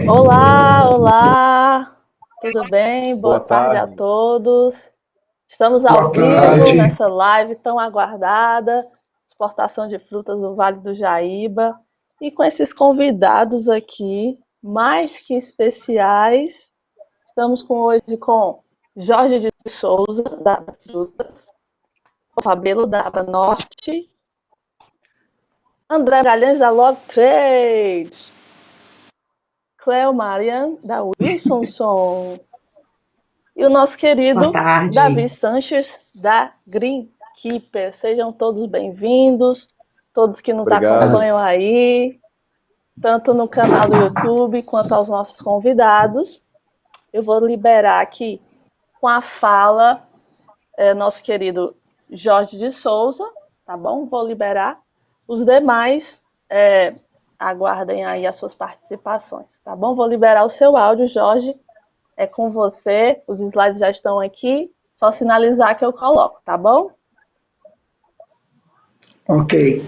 Olá, olá, tudo bem? Boa Boa tarde a tarde. todos. Estamos ao Boa Boa vivo tarde. tarde. nessa live tão aguardada, exportação de frutas do Vale do Jaíba, e com esses convidados aqui, mais que especiais, estamos hoje com Jorge de Souza, da Frutas, Fabelo da Aba Norte, André Galhães, da Log Trade, Cleo Marian, da Wilson Sons, e o nosso Boa querido Davi tarde. Sanches, da Greenkeeper. Sejam todos bem-vindos, todos que nos Obrigado. acompanham aí, tanto no canal do YouTube quanto aos nossos convidados. Eu vou liberar aqui com a fala nosso querido Jorge de Souza, tá bom? Vou liberar. Os demais aguardem aí as suas participações, tá bom? Vou liberar o seu áudio, Jorge. É com você, os slides já estão aqui, só sinalizar que eu coloco, tá bom? Ok.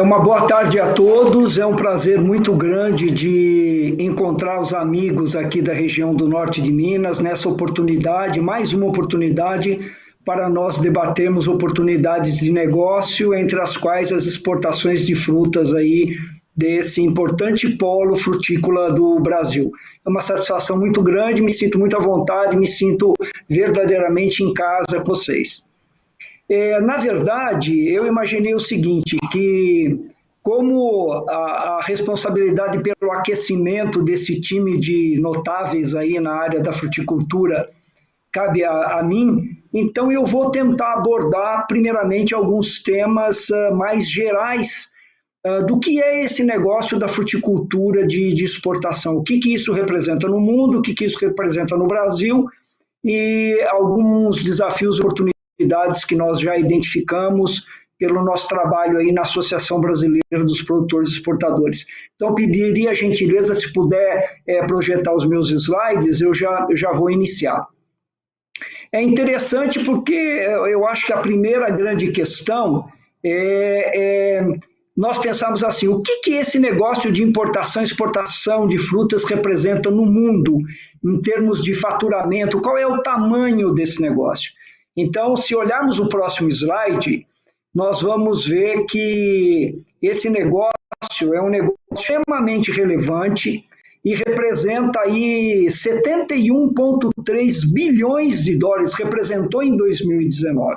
Uma boa tarde a todos. É um prazer muito grande de encontrar os amigos aqui da região do norte de Minas nessa oportunidade, mais uma oportunidade para nós debatermos oportunidades de negócio, entre as quais as exportações de frutas aí desse importante polo frutícola do Brasil. É uma satisfação muito grande, me sinto muito à vontade, me sinto verdadeiramente em casa com vocês. Na verdade, eu imaginei o seguinte, que como a responsabilidade pelo aquecimento desse time de notáveis aí na área da fruticultura cabe a mim, então eu vou tentar abordar primeiramente alguns temas mais gerais do que é esse negócio da fruticultura de exportação, o que isso representa no mundo, o que isso representa no Brasil e alguns desafios e oportunidades que nós já identificamos pelo nosso trabalho aí na Associação Brasileira dos Produtores e Exportadores. Então, pediria a gentileza, se puder projetar os meus slides, eu já vou iniciar. É interessante porque eu acho que a primeira grande questão nós pensamos assim, o que esse negócio de importação e exportação de frutas representa no mundo, em termos de faturamento, qual é o tamanho desse negócio? Então, se olharmos o próximo slide, nós vamos ver que esse negócio é um negócio extremamente relevante e representa aí 71,3 bilhões de dólares, representou em 2019.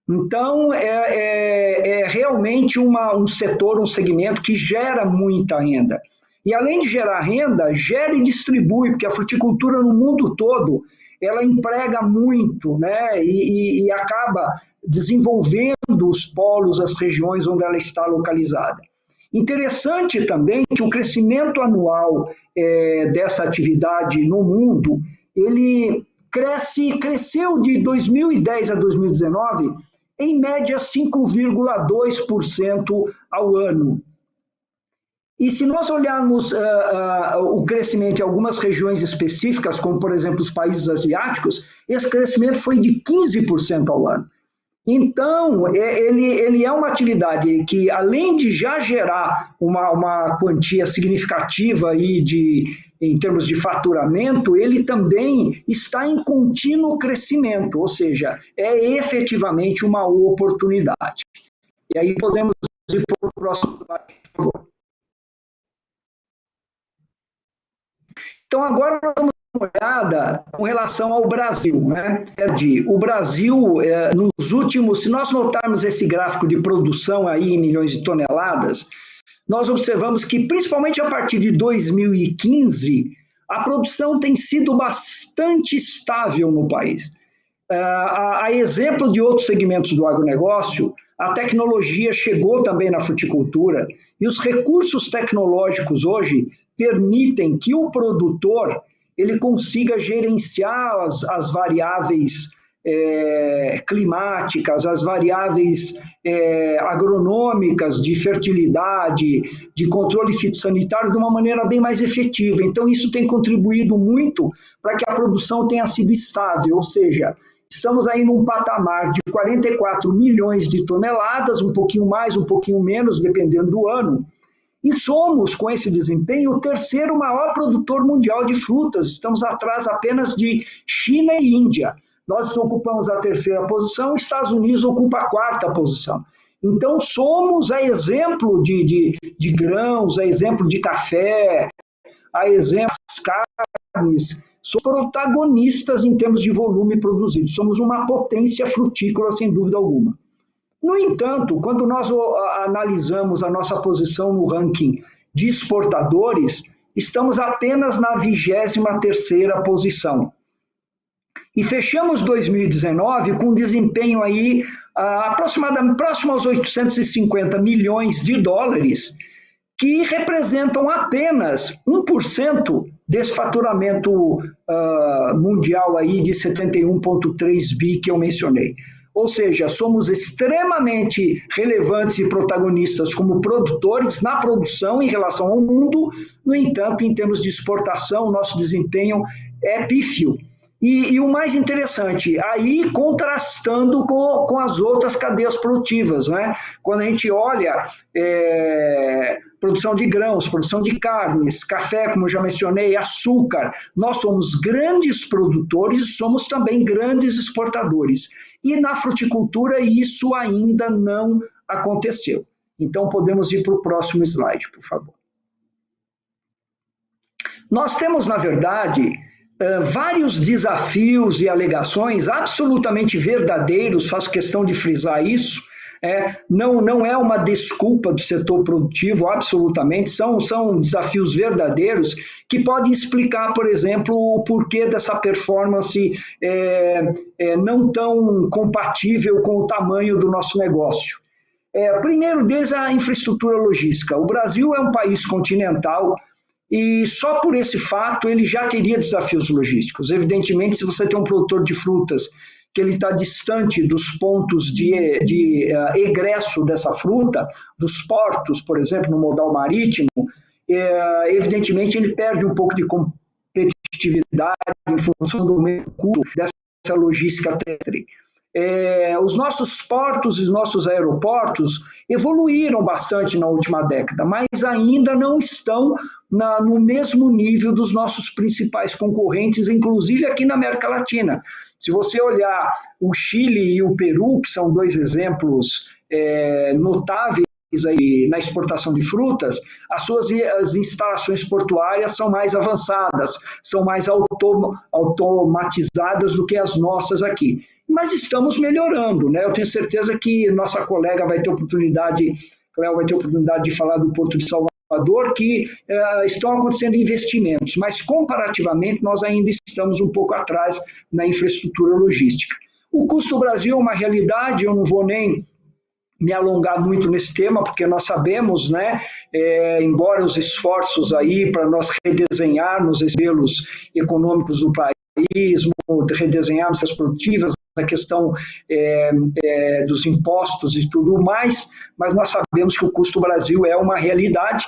Então, é realmente um setor, um segmento que gera muita renda. E além de gerar renda, gera e distribui, porque a fruticultura no mundo todo, ela emprega muito, né? E acaba desenvolvendo os polos, as regiões onde ela está localizada. Interessante também que o crescimento anual dessa atividade no mundo, ele cresceu de 2010 a 2019 em média 5,2% ao ano. E se nós olharmos o crescimento em algumas regiões específicas, como por exemplo os países asiáticos, esse crescimento foi de 15% ao ano. Então, ele é uma atividade que, além de já gerar uma quantia significativa aí em termos de faturamento, ele também está em contínuo crescimento, ou seja, é efetivamente uma oportunidade. E aí podemos ir para o próximo slide, por favor. Então, agora nós vamos dar uma olhada com relação ao Brasil. Né? O Brasil, nos últimos, se nós notarmos esse gráfico de produção aí em milhões de toneladas, nós observamos que, principalmente a partir de 2015, a produção tem sido bastante estável no país. A exemplo de outros segmentos do agronegócio, a tecnologia chegou também na fruticultura e os recursos tecnológicos hoje permitem que o produtor ele consiga gerenciar as variáveis climáticas, as variáveis agronômicas de fertilidade, de controle fitossanitário de uma maneira bem mais efetiva. Então, isso tem contribuído muito para que a produção tenha sido estável, ou seja, estamos aí num patamar de 44 milhões de toneladas, um pouquinho mais, um pouquinho menos, dependendo do ano, E somos, com esse desempenho, o terceiro maior produtor mundial de frutas. Estamos atrás apenas de China e Índia. Nós ocupamos a terceira posição, os Estados Unidos ocupa a quarta posição. Então, somos a exemplo de grãos, a exemplo de café, a exemplo das carnes, somos protagonistas em termos de volume produzido. Somos uma potência frutícola, sem dúvida alguma. No entanto, quando nós analisamos a nossa posição no ranking de exportadores, estamos apenas na 23ª posição. E fechamos 2019 com um desempenho aí aproximadamente próximo aos 850 milhões de dólares, que representam apenas 1% desse faturamento mundial aí de 71,3 bi que eu mencionei. Ou seja, somos extremamente relevantes e protagonistas como produtores na produção em relação ao mundo, no entanto, em termos de exportação, nosso desempenho é pífio. E o mais interessante, aí contrastando com as outras cadeias produtivas, né? Quando a gente olha produção de grãos, produção de carnes, café, como eu já mencionei, açúcar, nós somos grandes produtores e somos também grandes exportadores. E na fruticultura isso ainda não aconteceu. Então podemos ir para o próximo slide, por favor. Nós temos, na verdade, vários desafios e alegações absolutamente verdadeiros, faço questão de frisar isso, não é uma desculpa do setor produtivo, absolutamente, são desafios verdadeiros que podem explicar, por exemplo, o porquê dessa performance não tão compatível com o tamanho do nosso negócio. Primeiro deles é a infraestrutura logística. O Brasil é um país continental, e só por esse fato ele já teria desafios logísticos. Evidentemente, se você tem um produtor de frutas que ele está distante dos pontos de egresso dessa fruta, dos portos, por exemplo, no modal marítimo, evidentemente ele perde um pouco de competitividade em função do custo dessa logística terrestre. Os nossos portos e os nossos aeroportos evoluíram bastante na última década, mas ainda não estão no mesmo nível dos nossos principais concorrentes, inclusive aqui na América Latina. Se você olhar o Chile e o Peru, que são dois exemplos notáveis aí na exportação de frutas, as instalações portuárias são mais avançadas, são mais automatizadas do que as nossas aqui. Mas estamos melhorando, né? Eu tenho certeza que nossa colega vai ter oportunidade, Cléo vai ter oportunidade de falar do Porto de Salvador, que estão acontecendo investimentos, mas comparativamente nós ainda estamos um pouco atrás na infraestrutura logística. O custo do Brasil é uma realidade, eu não vou nem me alongar muito nesse tema, porque nós sabemos, né, embora os esforços aí para nós redesenharmos os modelos econômicos do país, redesenharmos as produtivas, a questão dos impostos e tudo mais, mas nós sabemos que o custo do Brasil é uma realidade.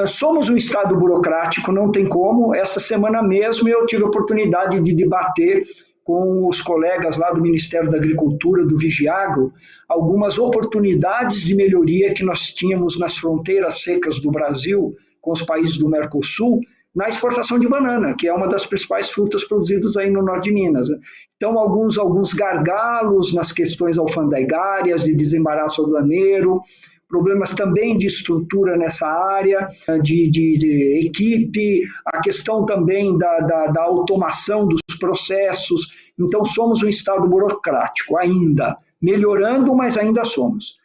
Somos um Estado burocrático, não tem como. Essa semana mesmo eu tive a oportunidade de debater com os colegas lá do Ministério da Agricultura, do Vigiagro, algumas oportunidades de melhoria que nós tínhamos nas fronteiras secas do Brasil, com os países do Mercosul, na exportação de banana, que é uma das principais frutas produzidas aí no norte de Minas. Então, alguns gargalos nas questões alfandegárias, de desembaraço aduaneiro, problemas também de estrutura nessa área, de equipe, a questão também da automação dos processos. Então, somos um Estado burocrático ainda, melhorando, mas ainda somos.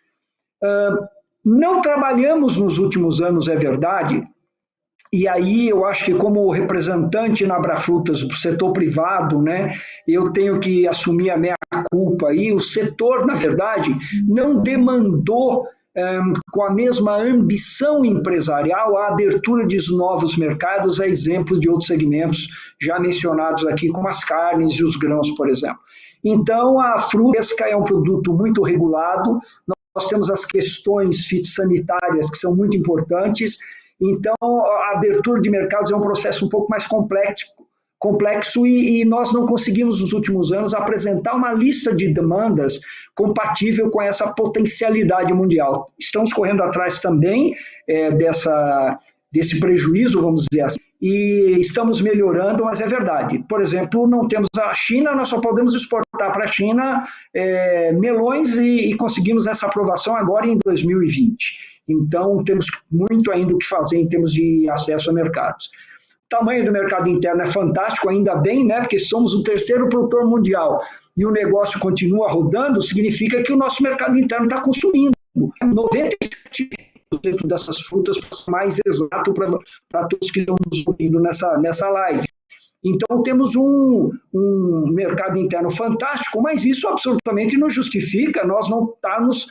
Não trabalhamos nos últimos anos, é verdade, e aí eu acho que como representante na Abrafrutas do setor privado, né, eu tenho que assumir a minha culpa aí. O setor, na verdade, não demandou com a mesma ambição empresarial a abertura de novos mercados, a exemplo de outros segmentos já mencionados aqui, como as carnes e os grãos, por exemplo. Então, a fruta é um produto muito regulado, nós temos as questões fitossanitárias que são muito importantes. Então, a abertura de mercados é um processo um pouco mais complexo, complexo e nós não conseguimos, nos últimos anos, apresentar uma lista de demandas compatível com essa potencialidade mundial. Estamos correndo atrás também desse prejuízo, vamos dizer assim, e estamos melhorando, mas é verdade. Por exemplo, não temos a China, nós só podemos exportar para a China melões e conseguimos essa aprovação agora em 2020. Então, temos muito ainda o que fazer em termos de acesso a mercados. O tamanho do mercado interno é fantástico, ainda bem, né? Porque somos o terceiro produtor mundial e o negócio continua rodando, significa que o nosso mercado interno está consumindo 97% dessas frutas, mais exato para todos que estão nos ouvindo nessa live. Então, temos um mercado interno fantástico, mas isso absolutamente não justifica nós não estarmos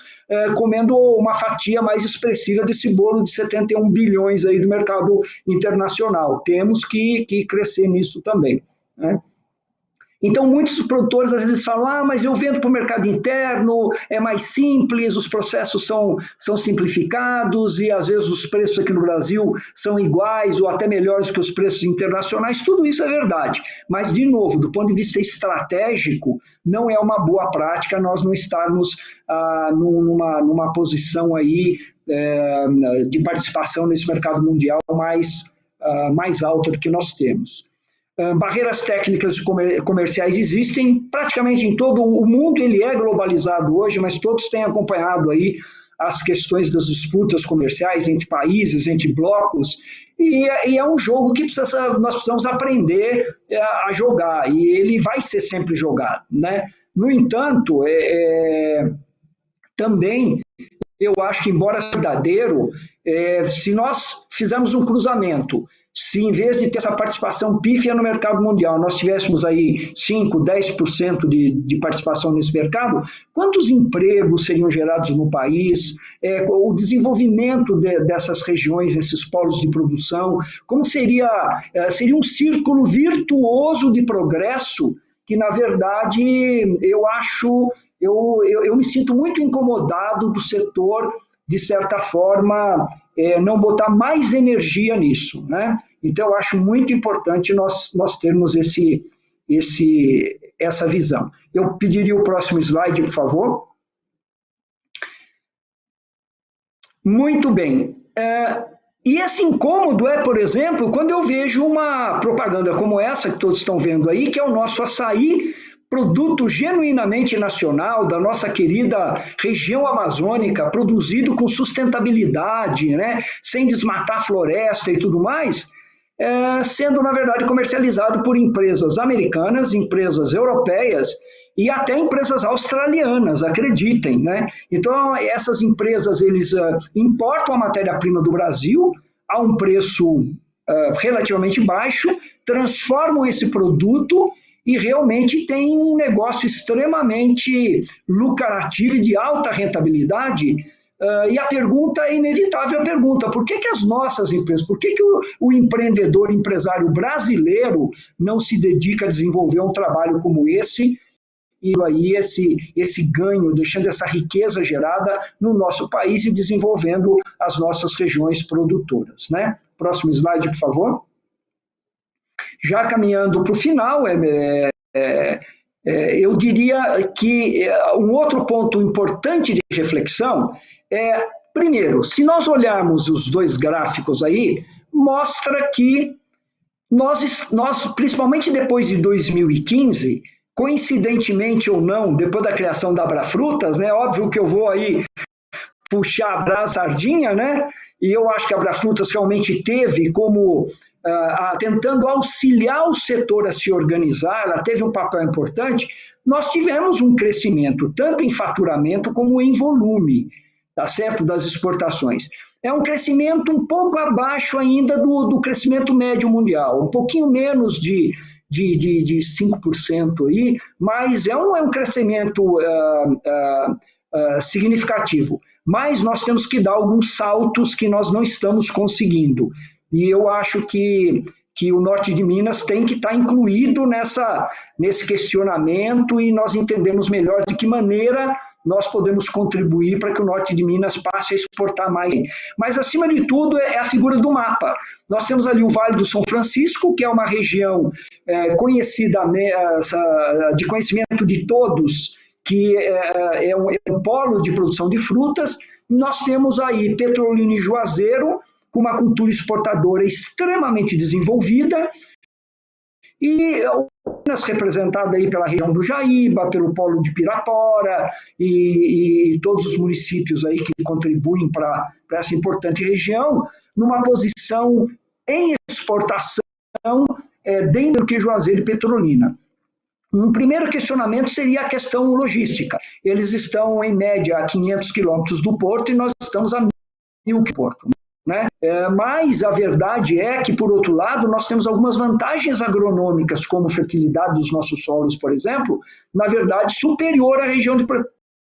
comendo uma fatia mais expressiva desse bolo de 71 bilhões aí do mercado internacional. Temos que crescer nisso também, né? Então, muitos produtores às vezes falam, mas eu vendo para o mercado interno, é mais simples, os processos são simplificados e às vezes os preços aqui no Brasil são iguais ou até melhores que os preços internacionais. Tudo isso é verdade, mas, de novo, do ponto de vista estratégico, não é uma boa prática nós não estarmos numa posição aí de participação nesse mercado mundial mais alta do que nós temos. Barreiras técnicas comerciais existem praticamente em todo o mundo, ele é globalizado hoje, mas todos têm acompanhado aí as questões das disputas comerciais entre países, entre blocos, e é um jogo que nós precisamos aprender a jogar, e ele vai ser sempre jogado, né? No entanto, também eu acho que, embora verdadeiro, se nós fizermos um cruzamento, se em vez de ter essa participação pífia no mercado mundial, nós tivéssemos aí 5%, 10% de participação nesse mercado, quantos empregos seriam gerados no país, o desenvolvimento dessas regiões, esses polos de produção, como seria um círculo virtuoso de progresso que, na verdade, eu me sinto muito incomodado do setor, de certa forma, não botar mais energia nisso, né? Então, eu acho muito importante nós termos essa visão. Eu pediria o próximo slide, por favor. Muito bem. E esse incômodo por exemplo, quando eu vejo uma propaganda como essa, que todos estão vendo aí, que é o nosso açaí, produto genuinamente nacional da nossa querida região amazônica, produzido com sustentabilidade, né, sem desmatar a floresta e tudo mais, sendo, na verdade, comercializado por empresas americanas, empresas europeias e até empresas australianas, acreditem, né? Então, essas empresas, eles importam a matéria-prima do Brasil a um preço relativamente baixo, transformam esse produto e realmente tem um negócio extremamente lucrativo e de alta rentabilidade. E a pergunta é inevitável, por que as nossas empresas, por que o empreendedor, empresário brasileiro não se dedica a desenvolver um trabalho como esse, e aí esse ganho, deixando essa riqueza gerada no nosso país e desenvolvendo as nossas regiões produtoras, né? Próximo slide, por favor. Já caminhando para o final, eu diria que um outro ponto importante de reflexão primeiro, se nós olharmos os dois gráficos aí, mostra que nós, principalmente depois de 2015, coincidentemente ou não, depois da criação da Abrafrutas, né, óbvio que eu vou aí puxar a sardinha, né, e eu acho que a Abrafrutas realmente teve como tentando auxiliar o setor a se organizar, ela teve um papel importante, nós tivemos um crescimento, tanto em faturamento como em volume, tá certo? Das exportações. É um crescimento um pouco abaixo ainda do crescimento médio mundial, um pouquinho menos de 5% aí, mas é um crescimento significativo. Mas nós temos que dar alguns saltos que nós não estamos conseguindo. E eu acho que que o norte de Minas tem que estar incluído nesse questionamento e nós entendemos melhor de que maneira nós podemos contribuir para que o norte de Minas passe a exportar mais. Mas, acima de tudo, é a figura do mapa. Nós temos ali o Vale do São Francisco, que é uma região conhecida, de conhecimento de todos, que é um polo de produção de frutas. Nós temos aí Petrolina e Juazeiro, com uma cultura exportadora extremamente desenvolvida, e Minas representada aí pela região do Jaíba, pelo polo de Pirapora, e todos os municípios aí que contribuem para essa importante região, numa posição em exportação dentro do que Juazeiro e Petrolina. Um primeiro questionamento seria a questão logística. Eles estão, em média, a 500 quilômetros do porto e nós estamos a 1.000 quilômetros do porto. Né? Mas a verdade é que, por outro lado, nós temos algumas vantagens agronômicas, como fertilidade dos nossos solos, por exemplo, na verdade, superior à região de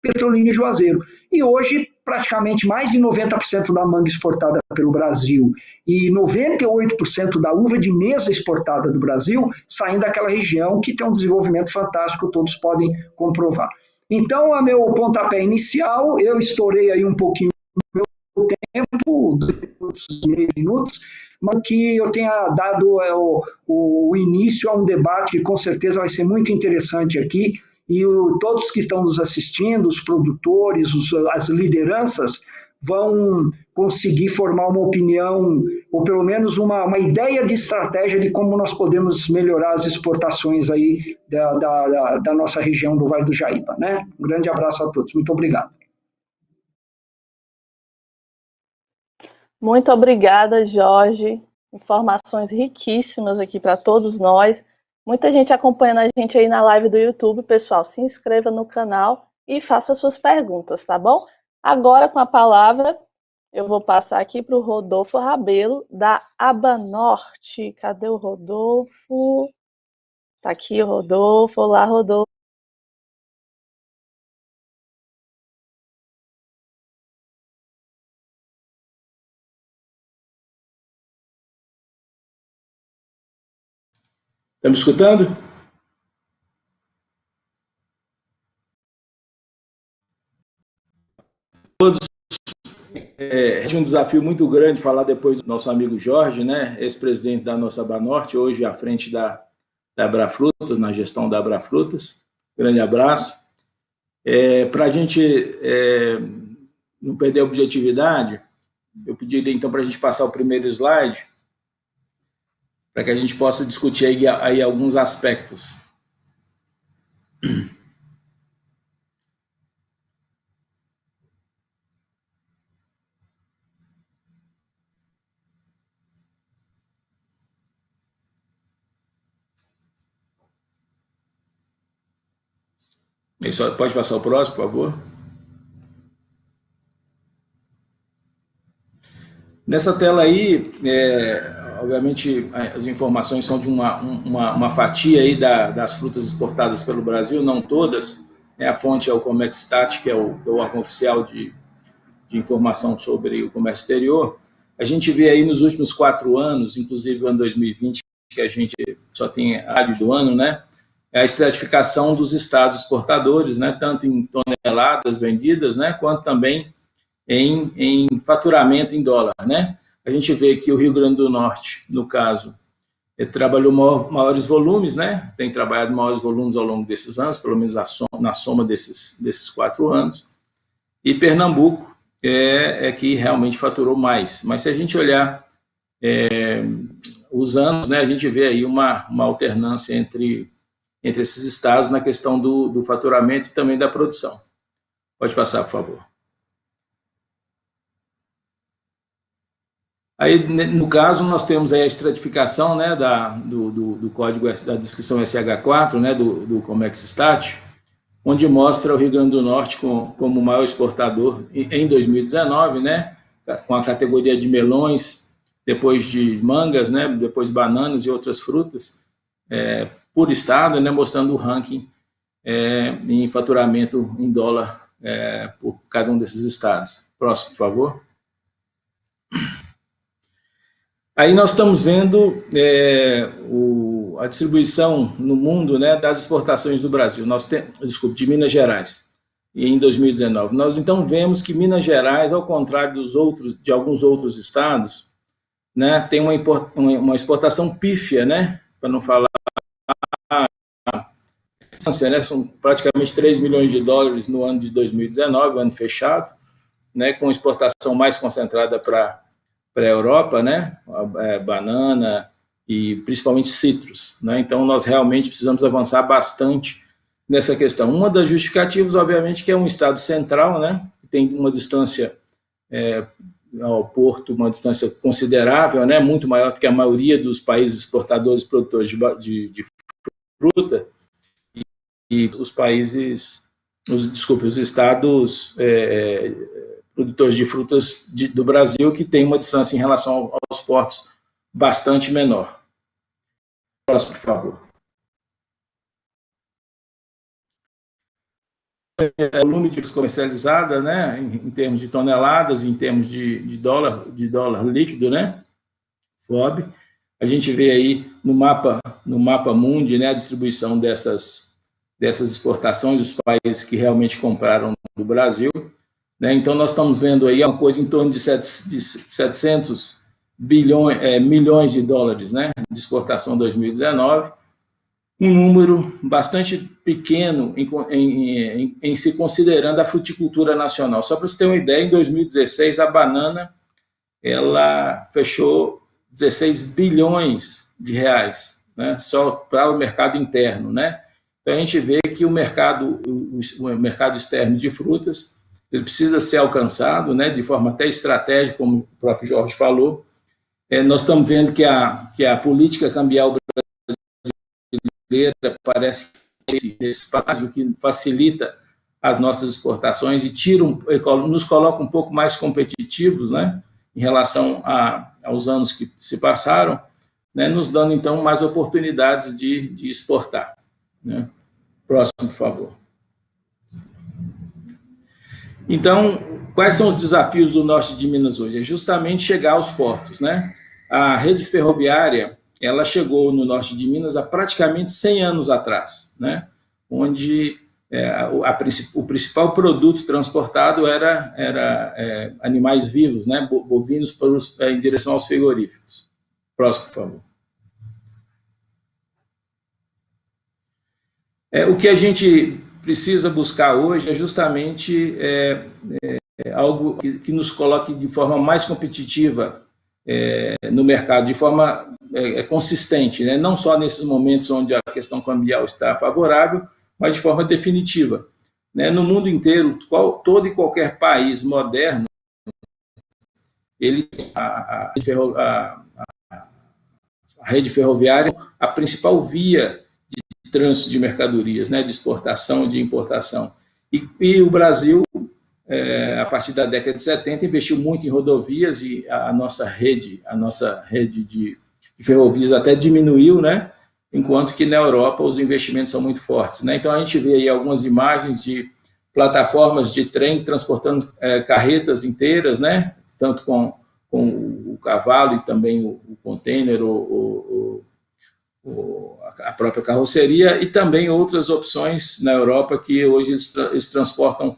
Petrolina e Juazeiro. E hoje, praticamente mais de 90% da manga exportada pelo Brasil e 98% da uva de mesa exportada do Brasil saem daquela região que tem um desenvolvimento fantástico, todos podem comprovar. Então, a meu pontapé inicial, eu estourei aí um pouquinho o tempo, 2 minutos, mas que eu tenha dado o início a um debate que com certeza vai ser muito interessante aqui, e todos que estão nos assistindo, os produtores, as lideranças, vão conseguir formar uma opinião, ou pelo menos uma ideia de estratégia de como nós podemos melhorar as exportações aí da nossa região do Vale do Jaíba. Né? Um grande abraço a todos. Muito obrigado. Muito obrigada, Jorge. Informações riquíssimas aqui para todos nós. Muita gente acompanhando a gente aí na live do YouTube. Pessoal, se inscreva no canal e faça suas perguntas, tá bom? Agora, com a palavra, eu vou passar aqui para o Rodolfo Rabelo, da Abanorte. Cadê o Rodolfo? Tá aqui o Rodolfo. Olá, Rodolfo. Está me escutando? Todos. É um desafio muito grande falar depois do nosso amigo Jorge, né? Ex-presidente da nossa Banorte, hoje à frente da Abrafrutas, na gestão da Abrafrutas. Grande abraço. Para a gente não perder a objetividade, eu pediria então para a gente passar o primeiro slide, para que a gente possa discutir aí alguns aspectos. Pode passar o próximo, por favor? Nessa tela aí, obviamente, as informações são de uma fatia aí das frutas exportadas pelo Brasil, não todas. A fonte é o Comexstat, que é o órgão oficial de informação sobre o comércio exterior. A gente vê aí nos últimos 4 anos, inclusive o ano 2020, que a gente só tem a do ano, né? A estratificação dos estados exportadores, né? Tanto em toneladas vendidas, né? Quanto também em faturamento em dólar, né? A gente vê que o Rio Grande do Norte, no caso, trabalhou maiores volumes, né? Tem trabalhado maiores volumes ao longo desses anos, pelo menos na soma desses 4 anos. E Pernambuco é que realmente faturou mais. Mas se a gente olhar os anos, né? A gente vê aí uma alternância entre esses estados na questão do faturamento e também da produção. Pode passar, por favor. Aí, no caso, nós temos aí a estratificação, né, do código da descrição SH4, né, do Comexstat, onde mostra o Rio Grande do Norte como o maior exportador em 2019, né, com a categoria de melões, depois de mangas, né, depois bananas e outras frutas, por estado, né, mostrando o ranking em faturamento em dólar por cada um desses estados. Próximo, por favor. Aí nós estamos vendo a distribuição no mundo, né, das exportações do Brasil, de Minas Gerais, em 2019. Nós então vemos que Minas Gerais, ao contrário de alguns outros estados, né, tem uma exportação pífia, né, para não falar, né, são praticamente 3 milhões de dólares no ano de 2019, ano fechado, né, com exportação mais concentrada para a Europa, né, banana e principalmente citros, né, então nós realmente precisamos avançar bastante nessa questão. Uma das justificativas, obviamente, que é um estado central, né, que tem uma distância ao porto, uma distância considerável, né, muito maior do que a maioria dos países exportadores e produtores de fruta, e os estados produtores de frutas do Brasil, que tem uma distância em relação aos portos bastante menor. Próximo, por favor. O volume de comercializada, né, em termos de toneladas, em termos de dólar líquido, né, FOB, a gente vê aí no mapa mundi, né, a distribuição dessas exportações dos países que realmente compraram do Brasil, né, então nós estamos vendo aí uma coisa em torno de 700 milhões de dólares, né, de exportação em 2019, um número bastante pequeno em se considerando a fruticultura nacional. Só para você ter uma ideia, em 2016, a banana ela fechou 16 bilhões de reais, né, só para o mercado interno, né? Então, a gente vê que o mercado externo de frutas ele precisa ser alcançado, né, de forma até estratégica, como o próprio Jorge falou. Nós estamos vendo que a política cambial parece esse espaço que facilita as nossas exportações e nos coloca um pouco mais competitivos, né, em relação aos anos que se passaram, né, nos dando, então, mais oportunidades de exportar, né. Próximo, por favor. Então, quais são os desafios do norte de Minas hoje? É justamente chegar aos portos, né? A rede ferroviária ela chegou no norte de Minas há praticamente 100 anos atrás, né? Onde o principal produto transportado era animais vivos, né? Bovinos em direção aos frigoríficos. Próximo, por favor. O que a gente precisa buscar hoje é justamente algo que nos coloque de forma mais competitiva no mercado, de forma consistente, né? Não só nesses momentos onde a questão cambial está favorável, mas de forma definitiva, né? No mundo inteiro, todo e qualquer país moderno, a rede ferroviária, a principal via de trânsito de mercadorias, né? De exportação e de importação. E o Brasil, a partir da década de 70, investiu muito em rodovias e a nossa rede de ferrovias até diminuiu, né? Enquanto que na Europa os investimentos são muito fortes, né? Então a gente vê aí algumas imagens de plataformas de trem transportando carretas inteiras, né? Tanto com o cavalo e também o container, a própria carroceria, e também outras opções na Europa que hoje eles transportam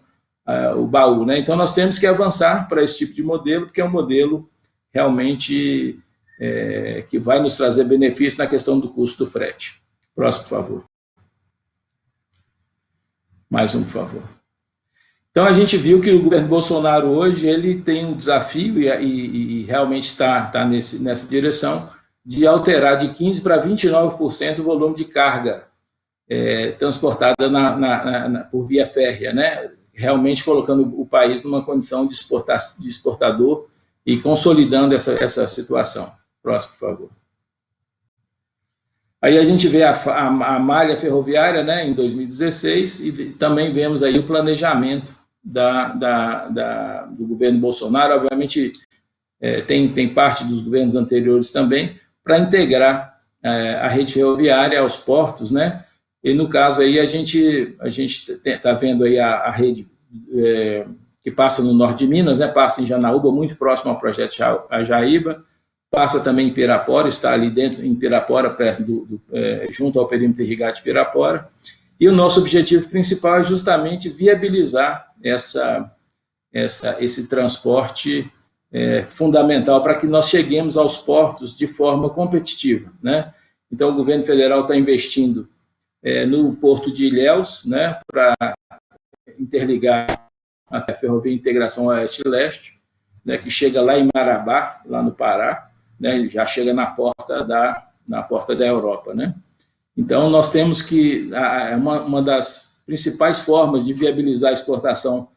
o baú, né? Então nós temos que avançar para esse tipo de modelo, porque é um modelo realmente que vai nos trazer benefício na questão do custo do frete. Próximo, por favor. Mais um, por favor. Então a gente viu que o governo Bolsonaro hoje ele tem um desafio e realmente está nessa direção de alterar de 15% para 29% o volume de carga transportada por via férrea, né? Realmente colocando o país numa condição de exportador e consolidando essa situação. Próximo, por favor. Aí a gente vê a malha ferroviária, né, em 2016 e também vemos aí o planejamento do governo Bolsonaro, obviamente tem parte dos governos anteriores também, para integrar a rede ferroviária aos portos, né? E no caso aí a gente está vendo aí a rede que passa no norte de Minas, né? Passa em Janaúba, muito próximo ao projeto Jaíba, passa também em Pirapora, está ali dentro, em Pirapora, perto junto ao perímetro irrigado de Pirapora, e o nosso objetivo principal é justamente viabilizar esse transporte fundamental para que nós cheguemos aos portos de forma competitiva, né? Então, o governo federal está investindo no porto de Ilhéus, né, para interligar a ferrovia Integração Oeste-Leste, né, que chega lá em Marabá, lá no Pará, né, já chega na porta da Europa, né? Então, nós temos que uma das principais formas de viabilizar a exportação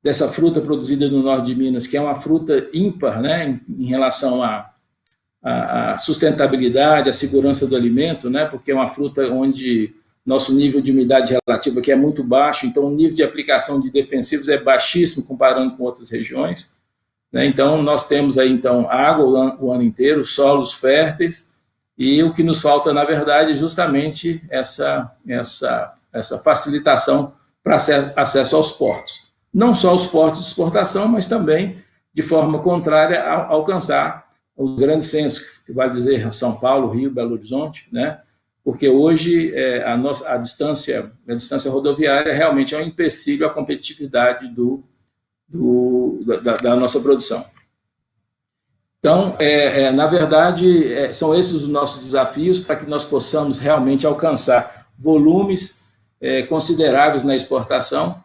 dessa fruta produzida no norte de Minas, que é uma fruta ímpar, né, em relação à sustentabilidade, à segurança do alimento, né, porque é uma fruta onde nosso nível de umidade relativa aqui é muito baixo, então o nível de aplicação de defensivos é baixíssimo comparando com outras regiões, né? Então, nós temos aí, então, água o ano inteiro, solos férteis, e o que nos falta, na verdade, é justamente essa facilitação para acesso aos portos. Não só os portos de exportação, mas também, de forma contrária, alcançar os grandes centros, que vale dizer São Paulo, Rio, Belo Horizonte, né? Porque hoje a distância rodoviária realmente é um empecilho à competitividade da nossa produção. Então, na verdade, são esses os nossos desafios para que nós possamos realmente alcançar volumes consideráveis na exportação,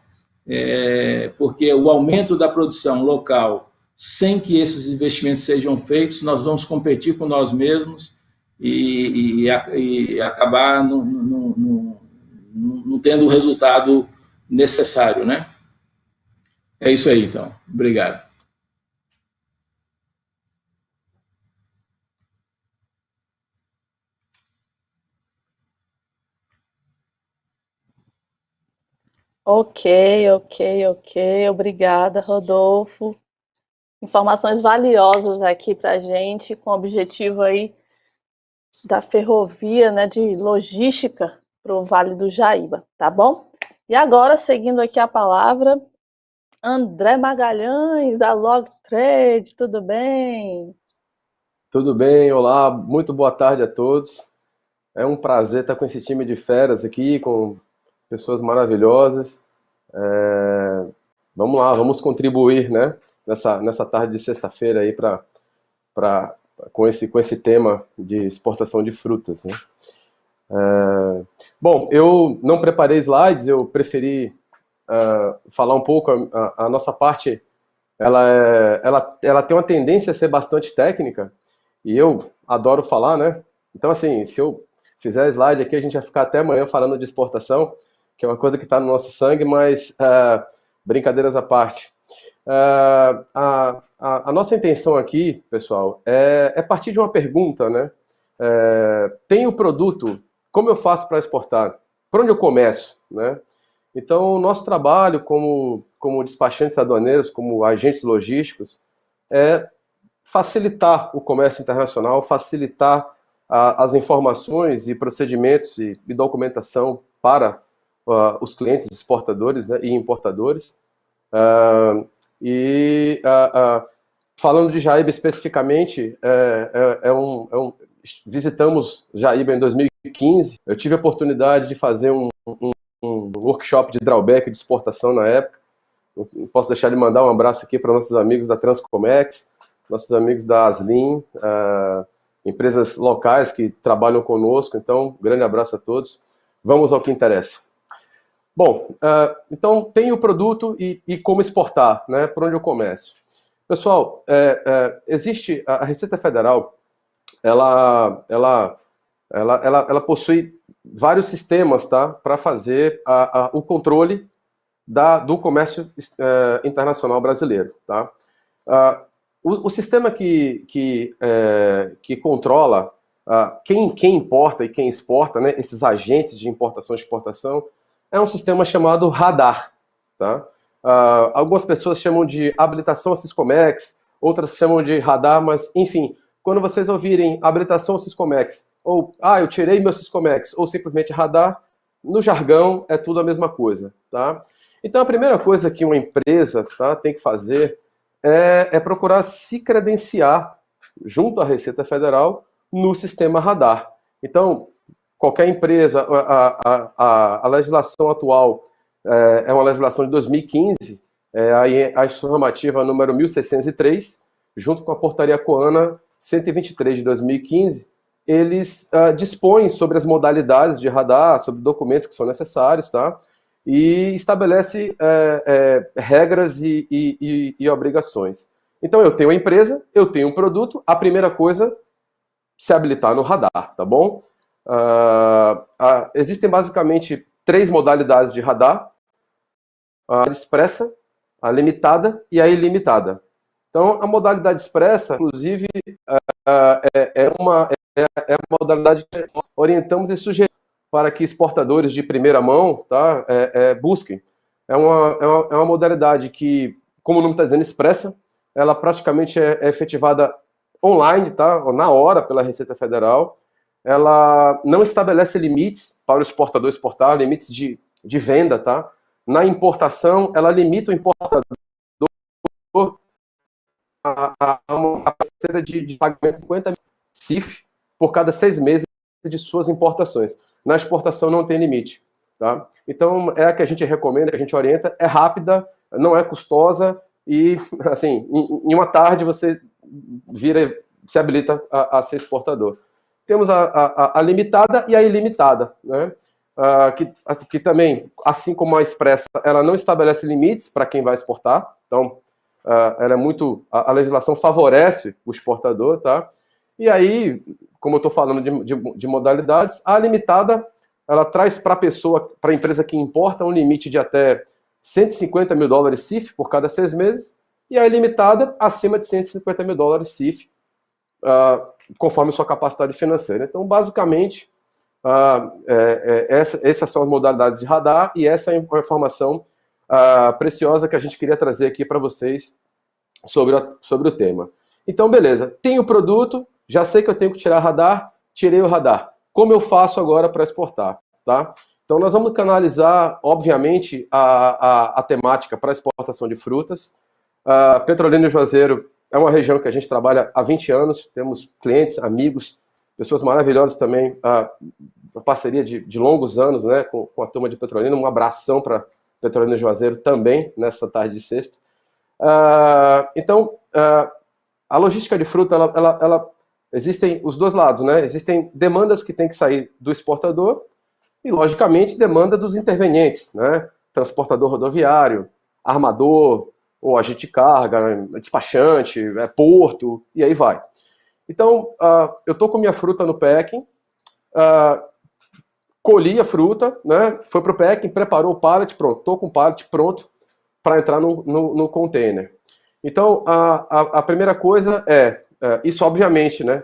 porque o aumento da produção local, sem que esses investimentos sejam feitos, nós vamos competir com nós mesmos e acabar não tendo o resultado necessário, né? É isso aí, então. Obrigado. Ok. Obrigada, Rodolfo. Informações valiosas aqui para a gente, com o objetivo aí da ferrovia, né, de logística para o Vale do Jaíba, tá bom? E agora, seguindo aqui a palavra, André Magalhães, da Logtrade, tudo bem? Tudo bem, olá, muito boa tarde a todos. É um prazer estar com esse time de feras aqui, com pessoas maravilhosas. Vamos lá, vamos contribuir, né, nessa tarde de sexta-feira aí com esse tema de exportação de frutas, né? Bom, eu não preparei slides, eu preferi falar um pouco. A nossa parte, ela tem uma tendência a ser bastante técnica, e eu adoro falar, né? Então, assim, se eu fizer slide aqui, a gente vai ficar até amanhã falando de exportação, que é uma coisa que está no nosso sangue, mas brincadeiras à parte. A nossa intenção aqui, pessoal, é partir de uma pergunta, né? Tenho produto, como eu faço para exportar? Por onde eu começo, né? Então, o nosso trabalho como despachantes aduaneiros, como agentes logísticos, é facilitar o comércio internacional, facilitar as informações e procedimentos e documentação para os clientes exportadores, né, e importadores. Falando de Jaíba especificamente, visitamos Jaíba em 2015. Eu tive a oportunidade de fazer um workshop de drawback de exportação na época. Não posso deixar de mandar um abraço aqui para nossos amigos da Transcomex, nossos amigos da Aslin, empresas locais que trabalham conosco. Então, grande abraço a todos. Vamos ao que interessa. Bom, então tem o produto e como exportar, né? Por onde eu começo? Pessoal, existe a Receita Federal, ela possui vários sistemas, tá, para fazer o controle do comércio internacional brasileiro, tá? O sistema que controla quem importa e quem exporta, né, esses agentes de importação e exportação, é um sistema chamado Radar, tá? Algumas pessoas chamam de habilitação a Siscomex, outras chamam de Radar, mas, enfim, quando vocês ouvirem habilitação a Siscomex, ou, eu tirei meu Siscomex, ou simplesmente Radar, no jargão é tudo a mesma coisa, tá? Então, a primeira coisa que uma empresa, tá, tem que fazer é procurar se credenciar junto à Receita Federal no sistema radar. Então, qualquer empresa, a legislação atual é uma legislação de 2015, a instrução normativa número 1603, junto com a portaria COANA 123 de 2015, eles dispõem sobre as modalidades de radar, sobre documentos que são necessários, tá? E estabelece regras e obrigações. Então, eu tenho a empresa, eu tenho um produto, a primeira coisa, se habilitar no radar, tá bom? Existem basicamente 3 modalidades de radar: a expressa, a limitada e a ilimitada. Então, a modalidade expressa, inclusive, é uma modalidade que nós orientamos e sugerimos para que exportadores de primeira mão, tá, busquem. É uma modalidade que, como o nome está dizendo, expressa, ela praticamente é efetivada online, tá, na hora, pela Receita Federal. Ela não estabelece limites para o exportador exportar, limites de venda, tá? Na importação, ela limita o importador a uma parceira de pagamento de 50 CIF por cada 6 meses de suas importações. Na exportação não tem limite, tá? Então, é a que a gente recomenda, que a gente orienta, é rápida, não é custosa e, assim, em uma tarde você se habilita a ser exportador. Temos a limitada e a ilimitada, né? Que também, assim como a expressa, ela não estabelece limites para quem vai exportar. Então, ela é a legislação favorece o exportador, tá? E aí, como eu estou falando de modalidades, a limitada, ela traz para a empresa que importa, um limite de até $150 mil CIF por cada 6 meses, e a ilimitada, acima de $150 mil CIF, conforme sua capacidade financeira. Então, basicamente, essas são as modalidades de radar, e essa é uma informação preciosa que a gente queria trazer aqui para vocês sobre o tema. Então, beleza, tenho o produto, já sei que eu tenho que tirar radar, tirei o radar. Como eu faço agora para exportar? Tá? Então, nós vamos canalizar, obviamente, a temática para exportação de frutas. Petrolina e Juazeiro é uma região que a gente trabalha há 20 anos, temos clientes, amigos, pessoas maravilhosas também, uma parceria de longos anos, né, com a turma de Petrolina. Um abração para Petrolina e Juazeiro também, nessa tarde de sexta. Então, a logística de fruta, ela existem os dois lados, né? Existem demandas que tem que sair do exportador e, logicamente, demanda dos intervenientes, né? Transportador rodoviário, armador, ou agente de carga, despachante, porto, e aí vai. Então, eu estou com minha fruta no packing, colhi a fruta, né? Foi para o packing, preparou o pallet, pronto, estou com o pallet pronto para entrar no container. Então, a primeira coisa isso obviamente, né,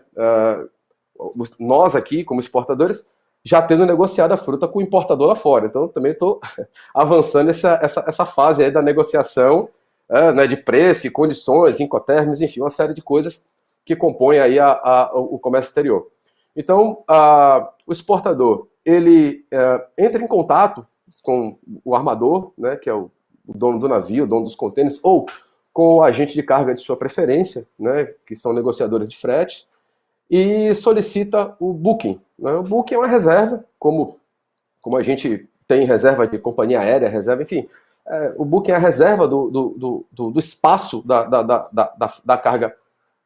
nós aqui, como exportadores, já tendo negociado a fruta com o importador lá fora. Então, também estou avançando essa fase aí da negociação, né, de preço, condições, incoterms, enfim, uma série de coisas que compõem aí o comércio exterior. Então, o exportador, ele entra em contato com o armador, né, que é o dono do navio, o dono dos contêineres, ou com o agente de carga de sua preferência, né, que são negociadores de frete, e solicita o booking. Né? O booking é uma reserva, como a gente tem reserva de companhia aérea, reserva, enfim, o booking é a reserva do espaço da carga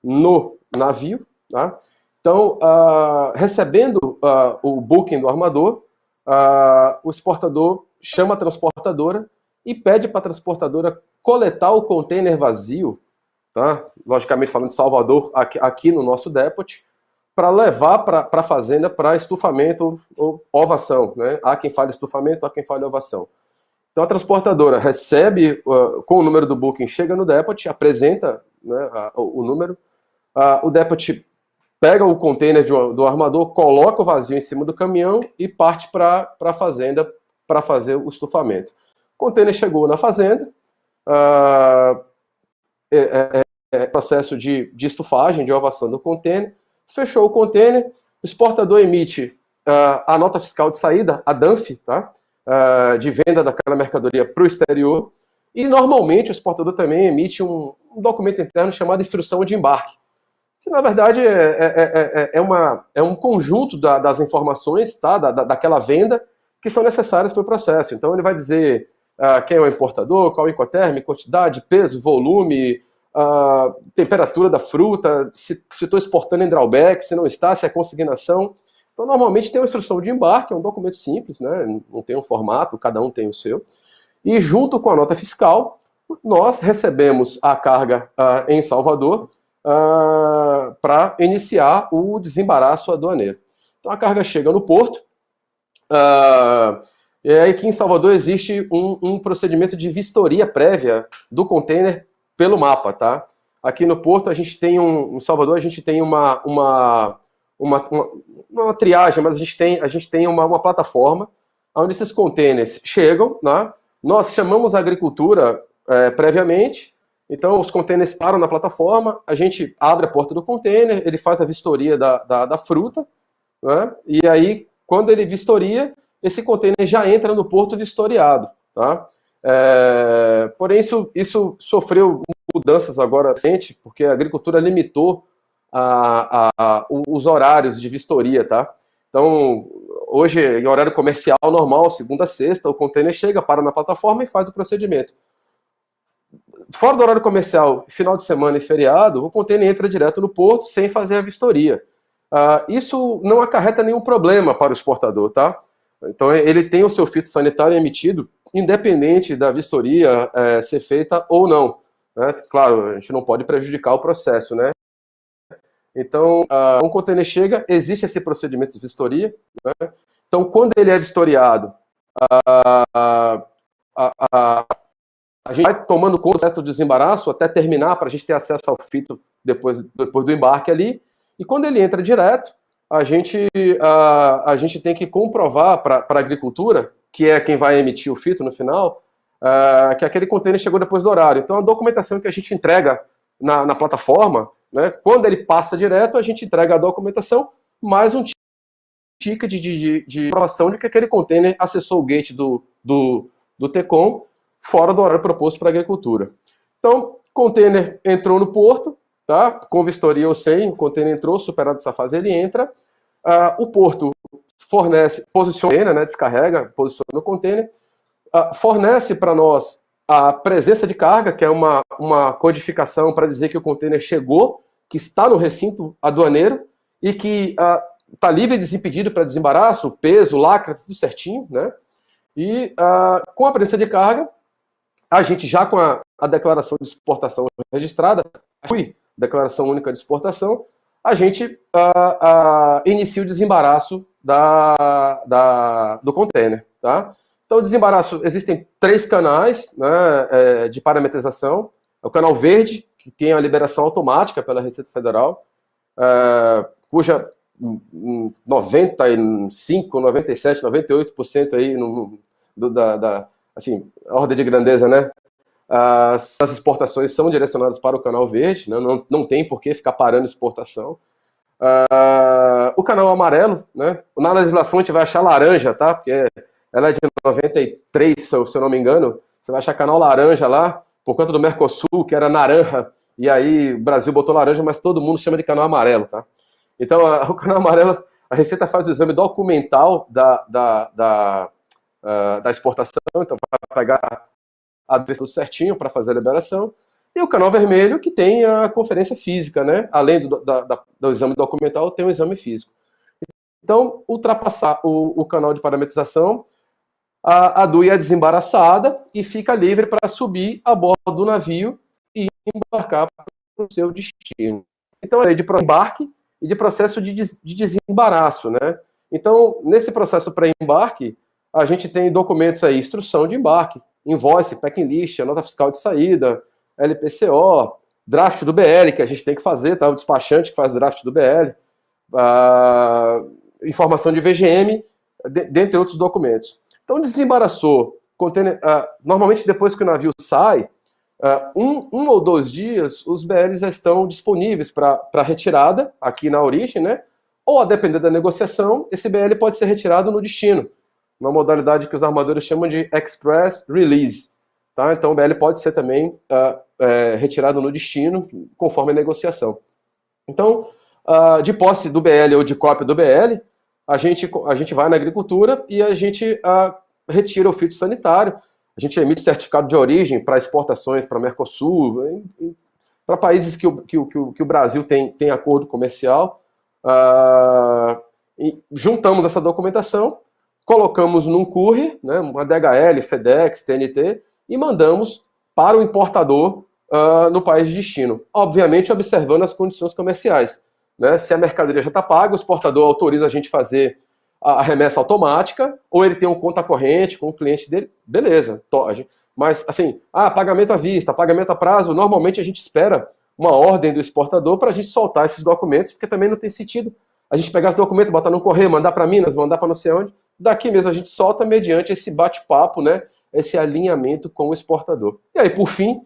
no navio. Tá? Então, recebendo o booking do armador, o exportador chama a transportadora e pede para a transportadora coletar o container vazio, tá? Logicamente falando de Salvador, aqui no nosso depot, para levar para a fazenda para estufamento ou ovação. Né? Há quem fale estufamento, há quem fale ovação. Então a transportadora recebe com o número do booking, chega no depot, apresenta, né, o número, o depot pega o container do armador, coloca o vazio em cima do caminhão e parte para a fazenda para fazer o estufamento. O container chegou na fazenda, processo de estufagem, de ovação do container, fechou o container, o exportador emite a nota fiscal de saída, a DANF, tá? De venda daquela mercadoria para o exterior, e normalmente o exportador também emite um documento interno chamado instrução de embarque, que na verdade é um conjunto das informações, tá, daquela venda, que são necessárias para o processo. Então ele vai dizer quem é o importador, qual é o Incoterm, quantidade, peso, volume, temperatura da fruta, se estou exportando em drawback, se não está, se é consignação. Então normalmente tem uma instrução de embarque, é um documento simples, né, não tem um formato, cada um tem o seu. E junto com a nota fiscal, nós recebemos a carga em Salvador para iniciar o desembaraço aduaneiro. Então a carga chega no porto, e aí aqui em Salvador existe um procedimento de vistoria prévia do container pelo mapa, tá? Aqui no porto a gente tem em Salvador a gente tem uma triagem, mas a gente tem uma plataforma onde esses containers chegam, né? Nós chamamos a agricultura previamente, então os containers param na plataforma, a gente abre a porta do container, ele faz a vistoria da fruta, né? E aí, quando ele vistoria, esse container já entra no porto vistoriado, tá? Porém, isso sofreu mudanças agora recente, porque a agricultura limitou os horários de vistoria, tá? Então, hoje, em horário comercial normal, segunda a sexta, o container chega, para na plataforma e faz o procedimento. Fora do horário comercial, final de semana e feriado, o container entra direto no porto sem fazer a vistoria. Isso não acarreta nenhum problema para o exportador, tá? Então ele tem o seu fitossanitário emitido, independente da vistoria ser feita ou não, né? Claro, a gente não pode prejudicar o processo, né? Então, um container chega, existe esse procedimento de vistoria, né? Então, quando ele é vistoriado, a gente vai tomando conta do processo do desembaraço até terminar, para a gente ter acesso ao fito depois do embarque ali. E quando ele entra direto, a gente tem que comprovar para a agricultura, que é quem vai emitir o fito no final, que aquele container chegou depois do horário. Então, a documentação que a gente entrega na plataforma, né, quando ele passa direto, a gente entrega a documentação, mais um ticket de aprovação de que aquele container acessou o gate do TECOM fora do horário proposto para a agricultura. Então, container entrou no porto, tá? Com vistoria ou sem, o container entrou, superado essa fase, ele entra. O porto fornece, posiciona, né, descarrega, posiciona o container, fornece para nós a presença de carga, que é uma codificação para dizer que o container chegou, que está no recinto aduaneiro e que está livre e desimpedido para desembaraço, peso, lacra, tudo certinho, né? E com a presença de carga, a gente já com a declaração de exportação registrada, declaração única de exportação, a gente inicia o desembaraço do container, tá? Então, o desembaraço, existem 3 canais, né, de parametrização. É o canal verde, que tem a liberação automática pela Receita Federal, cuja 95, 97, 98% aí assim, a ordem de grandeza, né? As exportações são direcionadas para o canal verde, né? Não tem por que ficar parando exportação. O canal amarelo, né? Na legislação a gente vai achar laranja, tá? Porque ela é de 93, se eu não me engano. Você vai achar canal laranja lá, por conta do Mercosul, que era naranja, e aí o Brasil botou laranja, mas todo mundo chama de canal amarelo, tá? Então, o canal amarelo, a Receita faz o exame documental da exportação, então vai pegar a tudo certinho para fazer a liberação, e o canal vermelho, que tem a conferência física, né? Além do exame documental, tem o exame físico. Então, ultrapassar o canal de parametrização, a DUI é desembaraçada e fica livre para subir a bordo do navio e embarcar para o seu destino. Então, é de embarque e de processo de desembaraço, né? Então, nesse processo pré-embarque, a gente tem documentos aí, instrução de embarque, invoice, packing list, a nota fiscal de saída, LPCO, draft do BL, que a gente tem que fazer, tá? O despachante que faz o draft do BL, informação de VGM, dentre outros documentos. Então, desembaraçou, normalmente depois que o navio sai, um ou 2 dias, os BLs já estão disponíveis para retirada, aqui na origem, né? Ou, a depender da negociação, esse BL pode ser retirado no destino, uma modalidade que os armadores chamam de Express Release. Tá? Então, o BL pode ser também retirado no destino, conforme a negociação. Então, de posse do BL ou de cópia do BL, a gente vai na agricultura e a gente retira o fitossanitário, a gente emite certificado de origem para exportações para Mercosul, para países que o Brasil tem acordo comercial. E juntamos essa documentação, colocamos num courier, né, uma DHL, FedEx, TNT, e mandamos para o importador no país de destino. Obviamente, observando as condições comerciais. Né? Se a mercadoria já está paga, o exportador autoriza a gente fazer a remessa automática, ou ele tem um conta corrente com o cliente dele, beleza. Mas, assim, pagamento à vista, pagamento a prazo, normalmente a gente espera uma ordem do exportador para a gente soltar esses documentos, porque também não tem sentido a gente pegar esse documento, botar no correio, mandar para Minas, mandar para não sei onde. Daqui mesmo a gente solta mediante esse bate-papo, né, esse alinhamento com o exportador. E aí, por fim,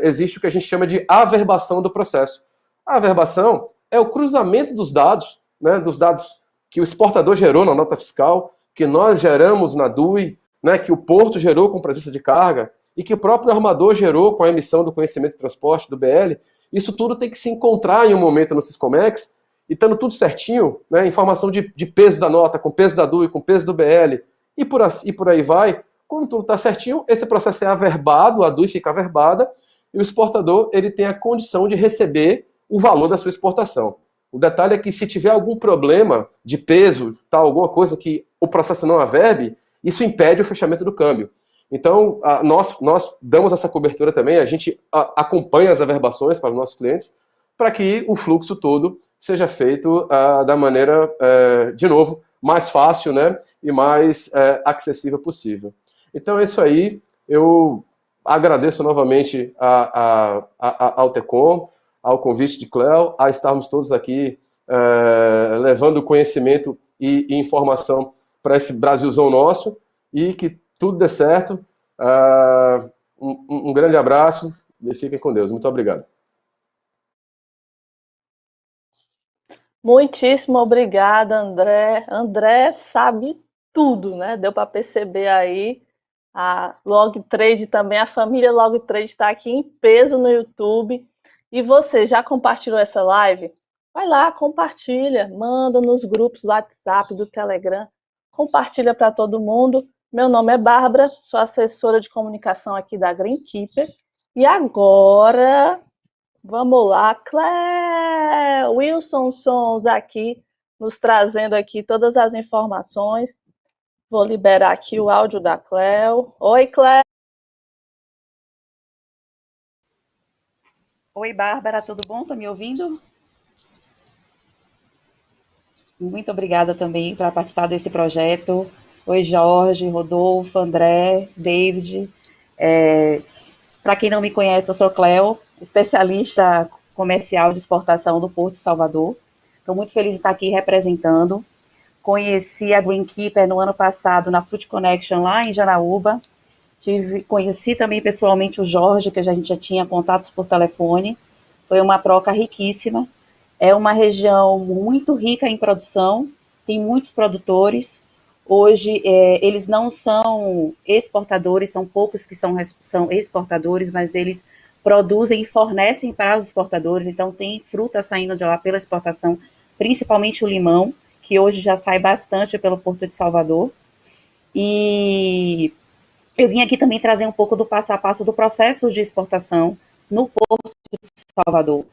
existe o que a gente chama de averbação do processo. A averbação é o cruzamento dos dados, né, dos dados que o exportador gerou na nota fiscal, que nós geramos na DUI, né, que o porto gerou com presença de carga e que o próprio armador gerou com a emissão do conhecimento de transporte do BL. Isso tudo tem que se encontrar em um momento no Siscomex e estando tudo certinho, né, informação de peso da nota, com peso da DUI, com peso do BL e por aí vai. Quando tudo está certinho, esse processo é averbado, a DUI fica averbada e o exportador ele tem a condição de receber o valor da sua exportação. O detalhe é que se tiver algum problema de peso, alguma coisa que o processo não averbe, isso impede o fechamento do câmbio. Então, nós damos essa cobertura também, a gente acompanha as averbações para os nossos clientes, para que o fluxo todo seja feito da maneira, de novo, mais fácil, né, e mais acessível possível. Então é isso aí, eu agradeço novamente ao TECOM, ao convite de Cléo, a estarmos todos aqui levando conhecimento e informação para esse Brasilzão nosso, e que tudo dê certo. Um grande abraço e fiquem com Deus. Muito obrigado. Muitíssimo obrigada, André. André sabe tudo, né? Deu para perceber aí. A Logtrade também, a família Logtrade está aqui em peso no YouTube. E você já compartilhou essa live? Vai lá, compartilha, manda nos grupos do WhatsApp, do Telegram, compartilha para todo mundo. Meu nome é Bárbara, sou assessora de comunicação aqui da Greenkeeper. E agora, vamos lá, Wilson Sons aqui, nos trazendo aqui todas as informações. Vou liberar aqui o áudio da Cléo. Oi, Cléo. Oi, Bárbara, tudo bom? Tá me ouvindo? Muito obrigada também por participar desse projeto. Oi, Jorge, Rodolfo, André, David. Para quem não me conhece, eu sou Cléo, especialista comercial de exportação do Porto de Salvador. Estou muito feliz de estar aqui representando. Conheci a Greenkeeper no ano passado na Fruit Connection lá em Janaúba. Conheci também pessoalmente o Jorge, que a gente já tinha contatos por telefone. Foi uma troca riquíssima. É uma região muito rica em produção, tem muitos produtores. Hoje, eles não são exportadores, são poucos que são exportadores, mas eles produzem e fornecem para os exportadores. Então, tem fruta saindo de lá pela exportação, principalmente o limão, que hoje já sai bastante pelo Porto de Salvador. E eu vim aqui também trazer um pouco do passo a passo do processo de exportação no Porto de Salvador.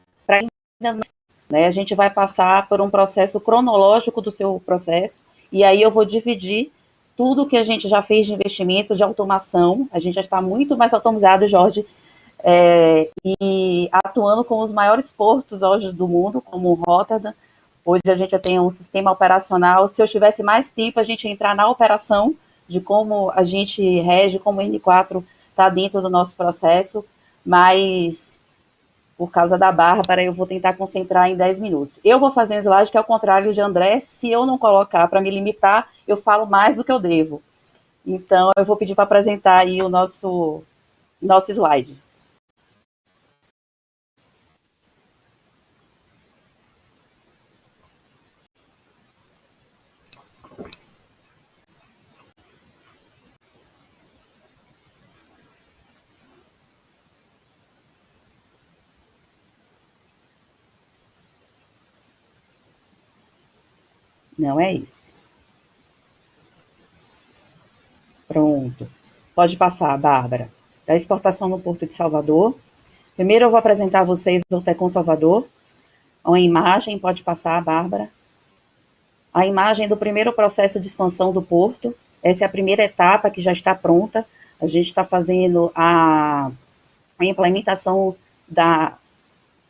Né, a gente vai passar por um processo cronológico do seu processo, e aí eu vou dividir tudo que a gente já fez de investimento, de automação. A gente já está muito mais automatizado, Jorge, e atuando com os maiores portos hoje do mundo, como o Rotterdam. Hoje a gente já tem um sistema operacional. Se eu tivesse mais tempo, a gente ia entrar na operação de como a gente rege, como o N4 está dentro do nosso processo, mas por causa da Bárbara, eu vou tentar concentrar em 10 minutos. Eu vou fazer um slide que é o contrário de André. Se eu não colocar para me limitar, eu falo mais do que eu devo. Então, eu vou pedir para apresentar aí o nosso slide. Não é esse. Pronto. Pode passar, Bárbara. Da exportação no Porto de Salvador. Primeiro eu vou apresentar a vocês o Tecon Salvador. Uma imagem, pode passar, Bárbara. A imagem do primeiro processo de expansão do porto. Essa é a primeira etapa que já está pronta. A gente está fazendo a implementação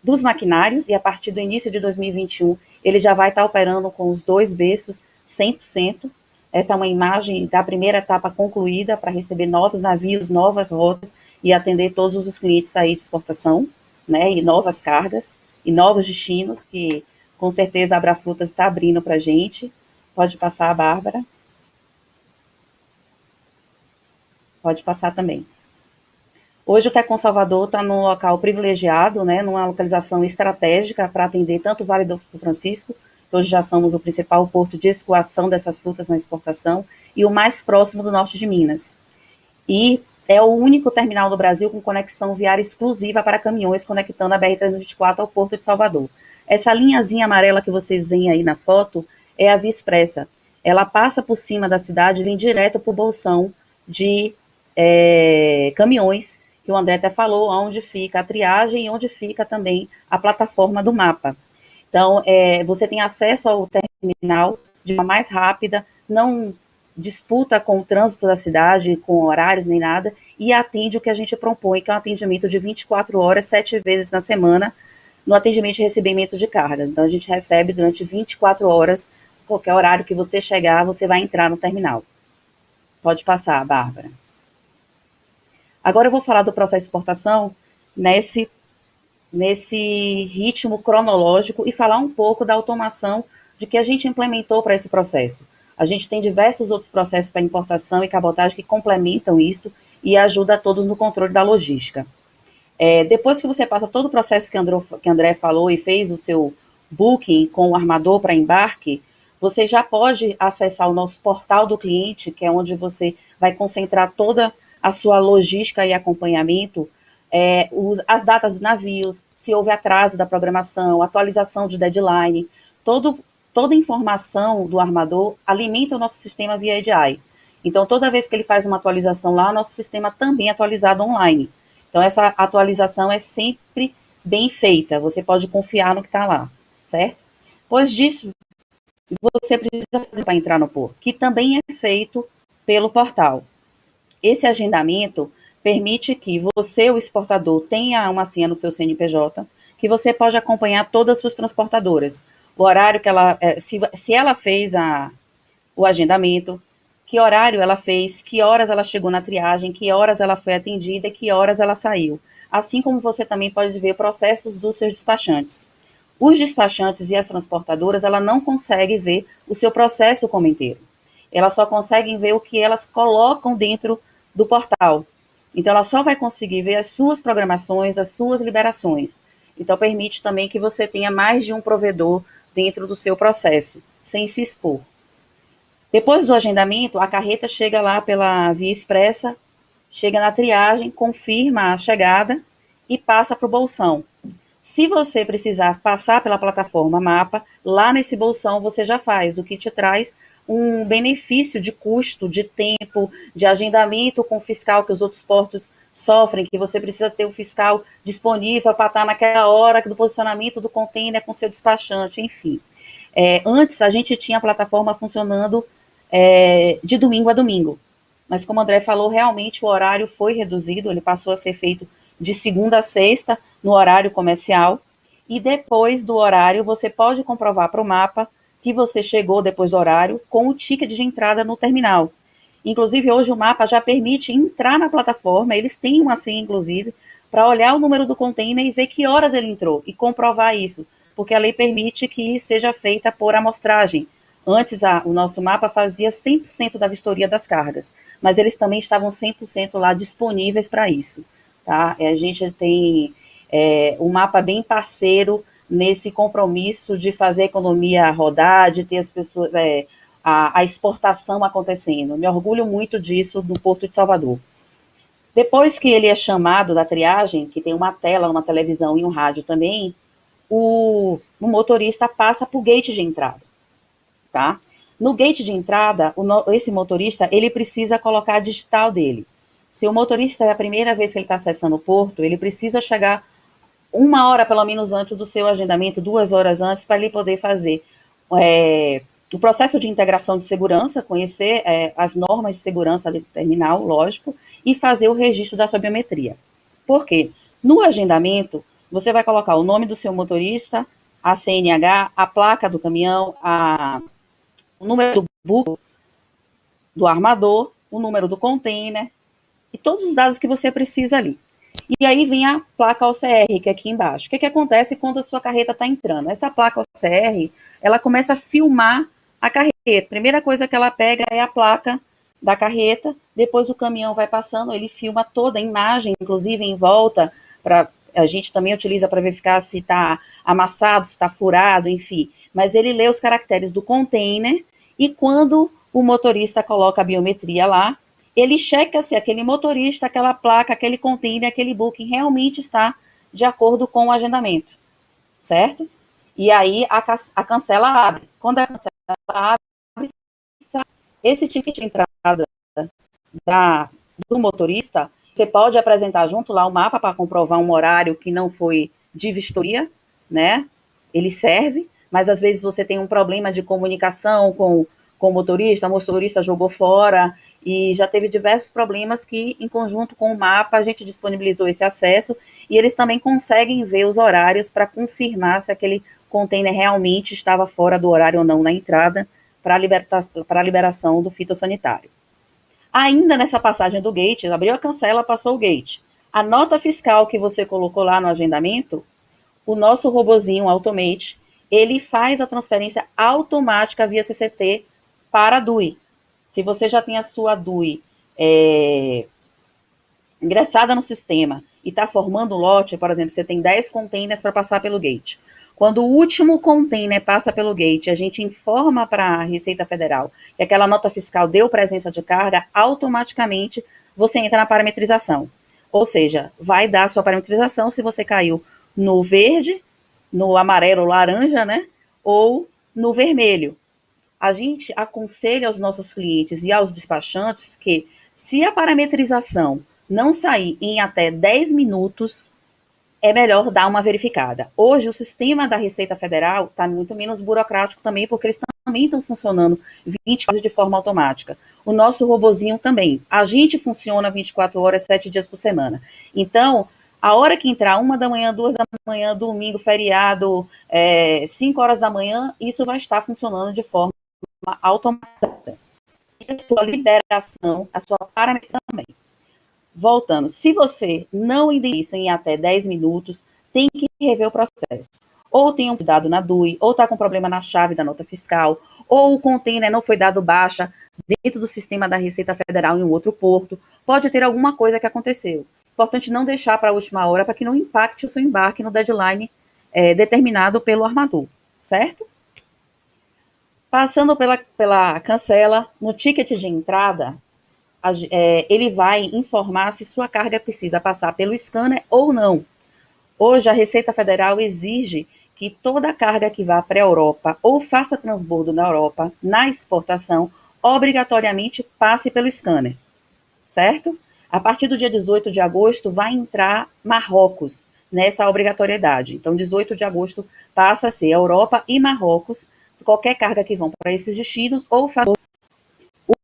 dos maquinários e a partir do início de 2021 ele já vai estar operando com os 2 berços 100%. Essa é uma imagem da primeira etapa concluída para receber novos navios, novas rotas e atender todos os clientes aí de exportação, né, e novas cargas e novos destinos que com certeza a Abrafrutas está abrindo para a gente. Pode passar, Bárbara. Pode passar também. Hoje o Tecon Salvador está num local privilegiado, né, numa localização estratégica para atender tanto o Vale do São Francisco, que hoje já somos o principal porto de escoação dessas frutas na exportação, e o mais próximo do norte de Minas. E é o único terminal do Brasil com conexão viária exclusiva para caminhões, conectando a BR-324 ao Porto de Salvador. Essa linhazinha amarela que vocês veem aí na foto é a Via Expressa. Ela passa por cima da cidade e vem direto para o bolsão de caminhões, que o André até falou, onde fica a triagem e onde fica também a plataforma do mapa. Então, você tem acesso ao terminal de forma mais rápida, não disputa com o trânsito da cidade, com horários nem nada, e atende o que a gente propõe, que é um atendimento de 24 horas, 7 vezes na semana, no atendimento de recebimento de cargas. Então, a gente recebe durante 24 horas, qualquer horário que você chegar, você vai entrar no terminal. Pode passar, Bárbara. Agora eu vou falar do processo de exportação nesse ritmo cronológico e falar um pouco da automação de que a gente implementou para esse processo. A gente tem diversos outros processos para importação e cabotagem que complementam isso e ajudam a todos no controle da logística. Depois que você passa todo o processo que André falou e fez o seu booking com o armador para embarque, você já pode acessar o nosso portal do cliente, que é onde você vai concentrar toda a sua logística e acompanhamento, as datas dos navios, se houve atraso da programação, atualização de deadline, toda a informação do armador alimenta o nosso sistema via EDI. Então, toda vez que ele faz uma atualização lá, o nosso sistema também é atualizado online. Então, essa atualização é sempre bem feita, você pode confiar no que está lá, certo? Depois disso, você precisa fazer para entrar no porto, que também é feito pelo portal. Esse agendamento permite que você, o exportador, tenha uma senha no seu CNPJ, que você pode acompanhar todas as suas transportadoras. O horário que ela, se ela fez o agendamento, que horário ela fez, que horas ela chegou na triagem, que horas ela foi atendida e que horas ela saiu. Assim como você também pode ver processos dos seus despachantes. Os despachantes e as transportadoras, ela não conseguem ver o seu processo como inteiro. Elas só conseguem ver o que elas colocam dentro do portal. Então, ela só vai conseguir ver as suas programações, as suas liberações. Então, permite também que você tenha mais de um provedor dentro do seu processo, sem se expor. Depois do agendamento, a carreta chega lá pela via expressa, chega na triagem, confirma a chegada e passa para o bolsão. Se você precisar passar pela plataforma Mapa, lá nesse bolsão você já faz, o que te traz um benefício de custo, de tempo, de agendamento com o fiscal que os outros portos sofrem, que você precisa ter o fiscal disponível para estar naquela hora do posicionamento do container com seu despachante, enfim. Antes, a gente tinha a plataforma funcionando de domingo a domingo, mas como o André falou, realmente o horário foi reduzido, ele passou a ser feito de segunda a sexta, no horário comercial, e depois do horário você pode comprovar para o mapa que você chegou depois do horário com o ticket de entrada no terminal. Inclusive, hoje o mapa já permite entrar na plataforma, eles têm uma senha, inclusive, para olhar o número do container e ver que horas ele entrou, e comprovar isso, porque a lei permite que seja feita por amostragem. Antes, o nosso mapa fazia 100% da vistoria das cargas, mas eles também estavam 100% lá disponíveis para isso. Tá? A gente tem um mapa bem parceiro nesse compromisso de fazer a economia rodar, de ter as pessoas, a exportação acontecendo. Me orgulho muito disso no Porto de Salvador. Depois que ele é chamado da triagem, que tem uma tela, uma televisão e um rádio também, o motorista passa para o gate de entrada. tá? No gate de entrada, esse motorista, ele precisa colocar a digital dele. Se o motorista é a primeira vez que ele está acessando o porto, ele precisa chegar 1 hora, pelo menos, antes do seu agendamento, 2 horas antes, para ele poder fazer o processo de integração de segurança, conhecer as normas de segurança do terminal, lógico, e fazer o registro da sua biometria. Por quê? No agendamento, você vai colocar o nome do seu motorista, a CNH, a placa do caminhão, o número do buco do armador, o número do container e todos os dados que você precisa ali. E aí vem a placa OCR, que é aqui embaixo. O que acontece quando a sua carreta está entrando? Essa placa OCR, ela começa a filmar a carreta. Primeira coisa que ela pega é a placa da carreta, depois o caminhão vai passando, ele filma toda a imagem, inclusive em volta, a gente também utiliza para verificar se está amassado, se está furado, enfim. Mas ele lê os caracteres do container e quando o motorista coloca a biometria lá, ele checa se aquele motorista, aquela placa, aquele container, aquele booking realmente está de acordo com o agendamento, certo? E aí a cancela abre. Quando a cancela abre, esse ticket de entrada do motorista, você pode apresentar junto lá o mapa para comprovar um horário que não foi de vistoria, né? Ele serve, mas às vezes você tem um problema de comunicação com o motorista jogou fora, e já teve diversos problemas que, em conjunto com o mapa, a gente disponibilizou esse acesso, e eles também conseguem ver os horários para confirmar se aquele container realmente estava fora do horário ou não na entrada, para a liberação do fitossanitário. Ainda nessa passagem do gate, abriu a cancela, passou o gate. A nota fiscal que você colocou lá no agendamento, o nosso robozinho Automate, ele faz a transferência automática via CCT para a DUI. Se você já tem a sua DUI ingressada no sistema e está formando um lote, por exemplo, você tem 10 containers para passar pelo gate. Quando o último container passa pelo gate, a gente informa para a Receita Federal que aquela nota fiscal deu presença de carga, automaticamente você entra na parametrização. Ou seja, vai dar a sua parametrização se você caiu no verde, no amarelo, laranja, né? Ou no vermelho. A gente aconselha aos nossos clientes e aos despachantes que, se a parametrização não sair em até 10 minutos, é melhor dar uma verificada. Hoje, o sistema da Receita Federal está muito menos burocrático também, porque eles também estão funcionando 24 horas de forma automática. O nosso robozinho também. A gente funciona 24 horas, 7 dias por semana. Então, a hora que entrar 1 da manhã, 2 da manhã, domingo, feriado, 5 horas da manhã, isso vai estar funcionando de forma automatizada. E a sua liberação, a sua parametrização também. Voltando, se você não identifica em até 10 minutos, tem que rever o processo. Ou tem um cuidado na DUI, ou está com problema na chave da nota fiscal, ou o container não foi dado baixa dentro do sistema da Receita Federal em um outro porto. Pode ter alguma coisa que aconteceu. Importante não deixar para a última hora para que não impacte o seu embarque no deadline determinado pelo armador, certo? Passando pela cancela, no ticket de entrada, ele vai informar se sua carga precisa passar pelo scanner ou não. Hoje, a Receita Federal exige que toda carga que vá para a Europa ou faça transbordo na Europa, na exportação, obrigatoriamente passe pelo scanner, certo? A partir do dia 18 de agosto, vai entrar Marrocos nessa obrigatoriedade. Então, 18 de agosto passa a ser Europa e Marrocos, qualquer carga que vão para esses destinos, ou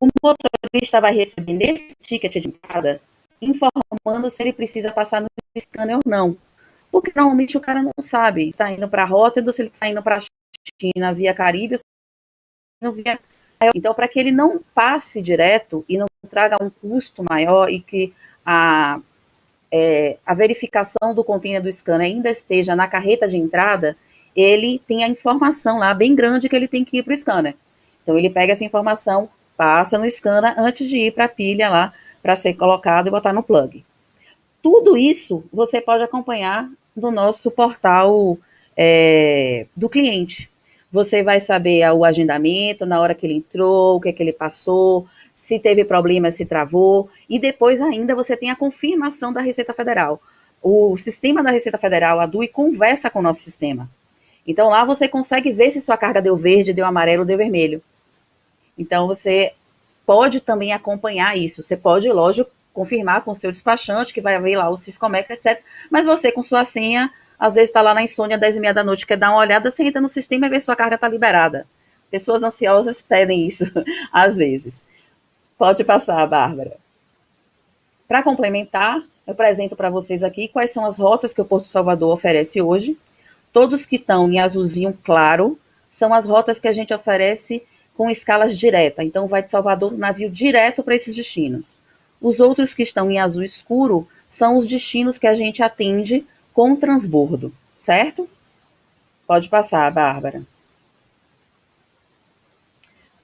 o motorista vai receber nesse ticket de entrada informando se ele precisa passar no scanner ou não. Porque normalmente o cara não sabe se está indo para Rotterdam, se ele está indo para a China via Caribe, ou se está indo via... Então, para que ele não passe direto e não traga um custo maior e que a verificação do container do scanner ainda esteja na carreta de entrada, ele tem a informação lá bem grande que ele tem que ir para o scanner. Então, ele pega essa informação, passa no scanner antes de ir para a pilha lá, para ser colocado e botar no plug. Tudo isso você pode acompanhar no nosso portal do cliente. Você vai saber o agendamento, na hora que ele entrou, o que é que ele passou, se teve problema, se travou, e depois ainda você tem a confirmação da Receita Federal. O sistema da Receita Federal, a DUI, conversa com o nosso sistema. Então lá você consegue ver se sua carga deu verde, deu amarelo, deu vermelho. Então você pode também acompanhar isso. Você pode, lógico, confirmar com o seu despachante, que vai ver lá o Siscomec, etc. Mas você, com sua senha, às vezes está lá na insônia, 10h30 da noite, quer dar uma olhada, você entra no sistema e vê se sua carga está liberada. Pessoas ansiosas pedem isso, às vezes. Pode passar, Bárbara. Para complementar, eu apresento para vocês aqui quais são as rotas que o Porto Salvador oferece hoje. Todos que estão em azulzinho claro são as rotas que a gente oferece com escalas direta. Então, vai de Salvador navio direto para esses destinos. Os outros que estão em azul escuro são os destinos que a gente atende com transbordo, certo? Pode passar, Bárbara.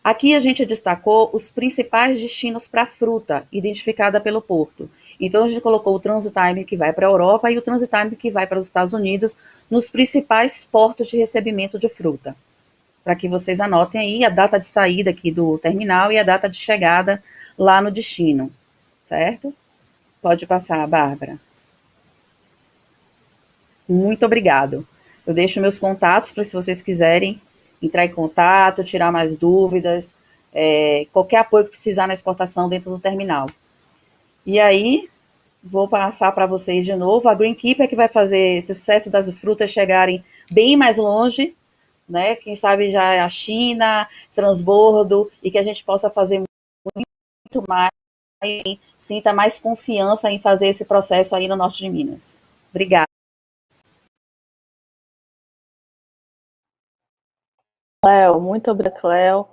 Aqui a gente destacou os principais destinos para fruta, identificada pelo porto. Então, a gente colocou o Transitime que vai para a Europa e o Transitime que vai para os Estados Unidos nos principais portos de recebimento de fruta. Para que vocês anotem aí a data de saída aqui do terminal e a data de chegada lá no destino, certo? Pode passar, Bárbara. Muito obrigado. Eu deixo meus contatos para se vocês quiserem entrar em contato, tirar mais dúvidas, qualquer apoio que precisar na exportação dentro do terminal. E aí, vou passar para vocês de novo. A Greenkeeper que vai fazer esse sucesso das frutas chegarem bem mais longe, né? Quem sabe já é a China, transbordo, e que a gente possa fazer muito mais, sinta mais confiança em fazer esse processo aí no norte de Minas. Obrigada. Cléo, muito obrigada, Cléo.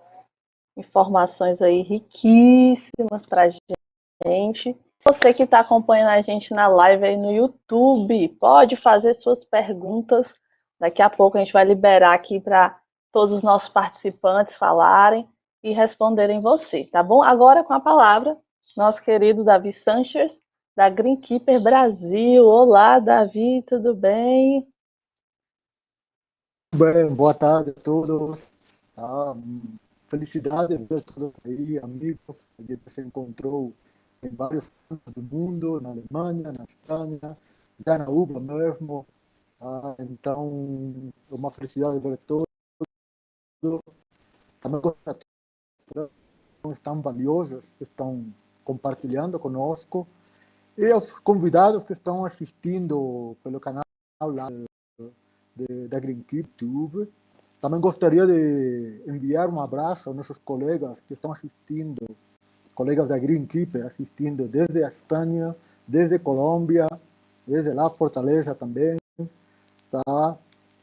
Informações aí riquíssimas para a gente. Você que está acompanhando a gente na live aí no YouTube, pode fazer suas perguntas. Daqui a pouco a gente vai liberar aqui para todos os nossos participantes falarem e responderem você, tá bom? Agora com a palavra, nosso querido Davi Sanches, da Greenkeeper Brasil. Olá, Davi, tudo bem? Bem, boa tarde a todos. Felicidade de ver todos aí, amigos. A gente se encontrou em vários cantos do mundo, na Alemanha, na Espanha, já na UBA mesmo. Então, é uma felicidade ver todos. Também gosto das tão valiosas que estão compartilhando conosco e aos convidados que estão assistindo pelo canal lá da Greenkeep Tube. Também gostaria de enviar um abraço aos nossos colegas que estão assistindo, colegas da Greenkeeper assistindo desde a Espanha, desde Colômbia, desde lá Fortaleza também, tá?